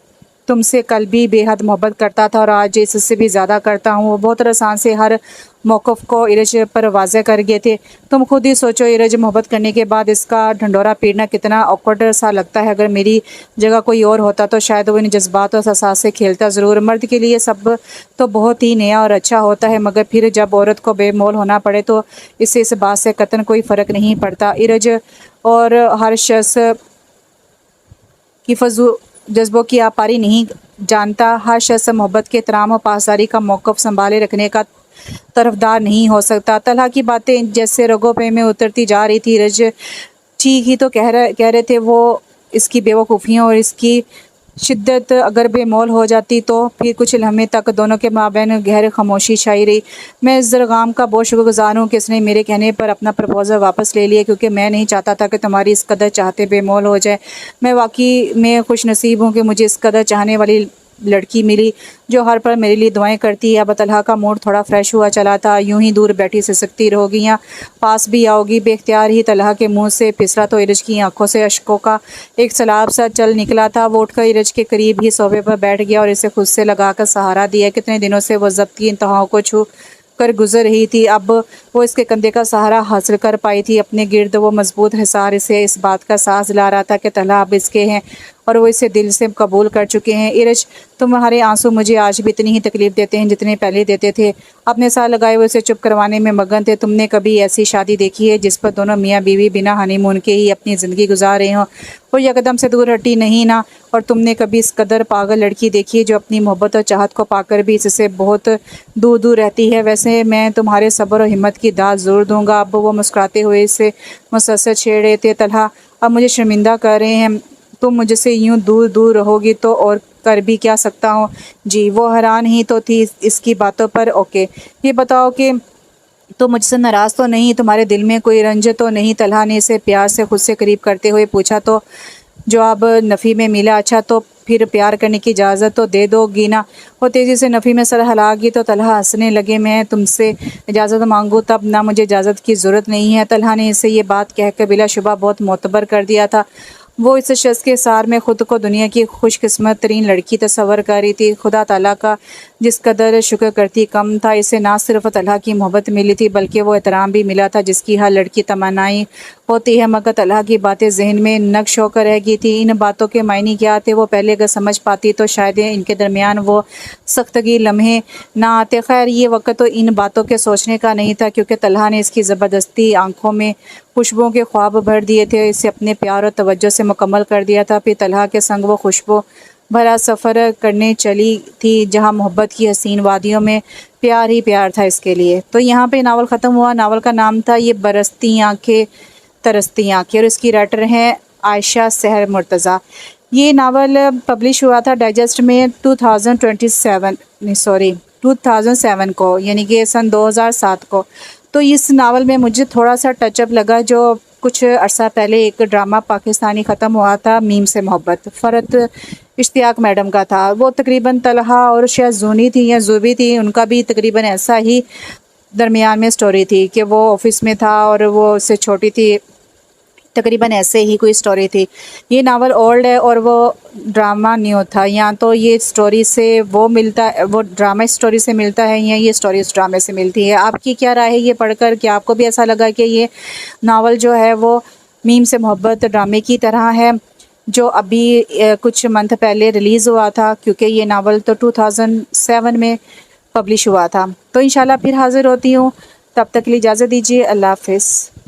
तुमसे कल भी बेहद मोहब्बत करता था और आज इससे भी ज़्यादा करता हूँ। वो बहुत आसान से हर मौक़िफ़ को इरज पर वाज़े कर गए थे। तुम खुद ही सोचो इरज, मोहब्बत करने के बाद इसका ढंडोरा पीटना कितना ऑकवर्ड सा लगता है। अगर मेरी जगह कोई और होता तो शायद वो इन जज्बात और एहसास से खेलता ज़रूर। मर्द के लिए सब तो बहुत ही नया और अच्छा होता है, मगर फिर जब औरत को बेमोल होना पड़े तो इससे इस बात से कतन कोई फ़र्क नहीं पड़ता इरज। और हर शख्स की फजू जज्बों की आपारी नहीं जानता। हर शख्स मोहब्बत के एहतराम और पासदारी का मौक़िफ़ संभाले रखने का तरफदार नहीं हो सकता। तलहा की बातें जैसे रगों पे में उतरती जा रही थी। रज ठीक ही तो कह रहे थे वो, इसकी बेवकूफ़ियों और इसकी शिद्दत अगर बेमोल हो जाती तो फिर कुछ लम्हे तक दोनों के माबैन गहर खामोशी छाई रही। मैं इस ज़रगाम का बहुत शुक्रगुज़ार हूँ कि इसने मेरे कहने पर अपना प्रपोज़ल वापस ले लिया, क्योंकि मैं नहीं चाहता था कि तुम्हारी इस कदर चाहते बेमोल हो जाए। मैं वाकई में खुश नसीब हूँ कि मुझे इस कदर चाहने वाली लड़की मिली जो हर पल मेरे लिए दुआएं करती है। अब तलहा का मूड थोड़ा फ्रेश हुआ चला था। यूं ही दूर बैठी सिसकती रहोगी या पास भी आओगी? बेख्तियार ही तलहा के मुंह से फिसला तो इरज की आंखों से अश्कों का एक सैलाब सा चल निकला था। वो उठकर इरज के करीब ही सोफे पर बैठ गया और इसे खुद से लगाकर सहारा दिया। कितने दिनों से वो ज़ब्त की इंतहाओं को छू कर गुजर रही थी, अब वो इसके कंधे का सहारा हासिल कर पाई थी। अपने गिर्द वो मजबूत हिसार इसे इस बात का साहस दिला रहा था कि तलहा अब इसके हैं और वो इसे दिल से कबूल कर चुके हैं। इरज, तुम्हारे आंसू मुझे आज भी इतनी ही तकलीफ़ देते हैं जितने पहले देते थे। अपने साथ लगाए हुए उसे चुप करवाने में मगन थे। तुमने कभी ऐसी शादी देखी है जिस पर दोनों मियाँ बीवी बिना हनीमून के ही अपनी ज़िंदगी गुजार रहे हों? वो यकदम से दूर हटी नहीं ना। और तुमने कभी इस कदर पागल लड़की देखी है जो अपनी मोहब्बत और चाहत को पाकर भी इससे बहुत दूर दूर रहती है? वैसे मैं तुम्हारे सब्र और हिम्मत की दाद ज़रूर दूंगा। अब वो मुस्कुराते हुए इसे मुसलसल छेड़ रहे थे। तलहा, अब मुझे शर्मिंदा कर रहे हैं। तुम मुझसे यूं दूर दूर रहोगी तो और कर भी क्या सकता हूँ? जी। वो हैरान ही तो थी इसकी बातों पर। ओके, ये बताओ कि तो मुझसे नाराज़ तो नहीं, तुम्हारे दिल में कोई रंज तो नहीं? तलहा ने इसे प्यार से खुद से करीब करते हुए पूछा तो जवाब नफ़ी में मिला। अच्छा, तो फिर प्यार करने की इजाज़त तो दे दोगी ना? वो तेज़ी से नफ़ी में सर हिला गई तो तलहा हंसने लगे। मैं तुमसे इजाज़त मांगूँ तब ना? मुझे इजाज़त की ज़रूरत नहीं है। तलहा ने इसे ये बात कहकर बिलाशुबा बहुत मोतबर कर दिया था। वो इस शख्स के सार में ख़ुद को दुनिया की खुशकिस्मत तरीन लड़की तस्वर कर रही थी। खुदा ताला का जिस कदर शुक्र करती कम था। इसे ना सिर्फ तलहा की मोहब्बत मिली थी बल्कि वो एहतराम भी मिला था जिसकी हर लड़की तमन्नाई होती है, मगर तलहा की बातें जहन में नक्श होकर रह गई थी। इन बातों के मायने क्या थे वो पहले अगर समझ पाती तो शायद इनके दरमियान वो सख्तगी लम्हे ना आते। खैर, ये वक्त तो इन बातों के सोचने का नहीं था, क्योंकि तलहा ने इसकी ज़बरदस्ती आंखों में खुशबुओं के ख्वाब भर दिए थे। इसे अपने प्यार और तवज्जो से मुकम्मल कर दिया था। फिर तलहा के संग वो खुशबू भरा सफ़र करने चली थी जहाँ मोहब्बत की हसीन वादियों में प्यार ही प्यार था इसके लिए। तो यहाँ पे नावल ख़त्म हुआ। नावल का नाम था ये बरसती आँखें तरसती आँखें और इसकी राइटर हैं आयशा सहर मुर्तज़ा। ये नावल पब्लिश हुआ था डाइजेस्ट में 2007 को, यानी कि सन 2007 को। तो इस नावल में मुझे थोड़ा सा टचअप लगा, जो कुछ अरसा पहले एक ड्रामा पाकिस्तानी ख़त्म हुआ था, मीम से मोहब्बत, फ़रत इश्तियाक मैडम का था। वो तकरीबन तलहा और शायद जूनी थी या ज़ूबी थी, उनका भी तकरीबन ऐसा ही दरमियान में स्टोरी थी कि वो ऑफिस में था और वो उससे छोटी थी, तकरीबन ऐसे ही कोई स्टोरी थी। ये नावल ओल्ड है और वो ड्रामा न्यू था। या तो ये स्टोरी से वो मिलता है, वो ड्रामा स्टोरी से मिलता है, या ये स्टोरी उस ड्रामे से मिलती है। आपकी क्या राय है ये पढ़कर? कि आपको भी ऐसा लगा कि ये नावल जो है वो मीम से मोहब्बत ड्रामे की तरह है, जो अभी कुछ मंथ पहले रिलीज़ हुआ था, क्योंकि ये नावल तो 2007 में पब्लिश हुआ था। तो इंशाल्लाह फिर हाज़िर होती हूँ, तब तक के लिए इजाज़त दीजिए। अल्लाह हाफ़िज़।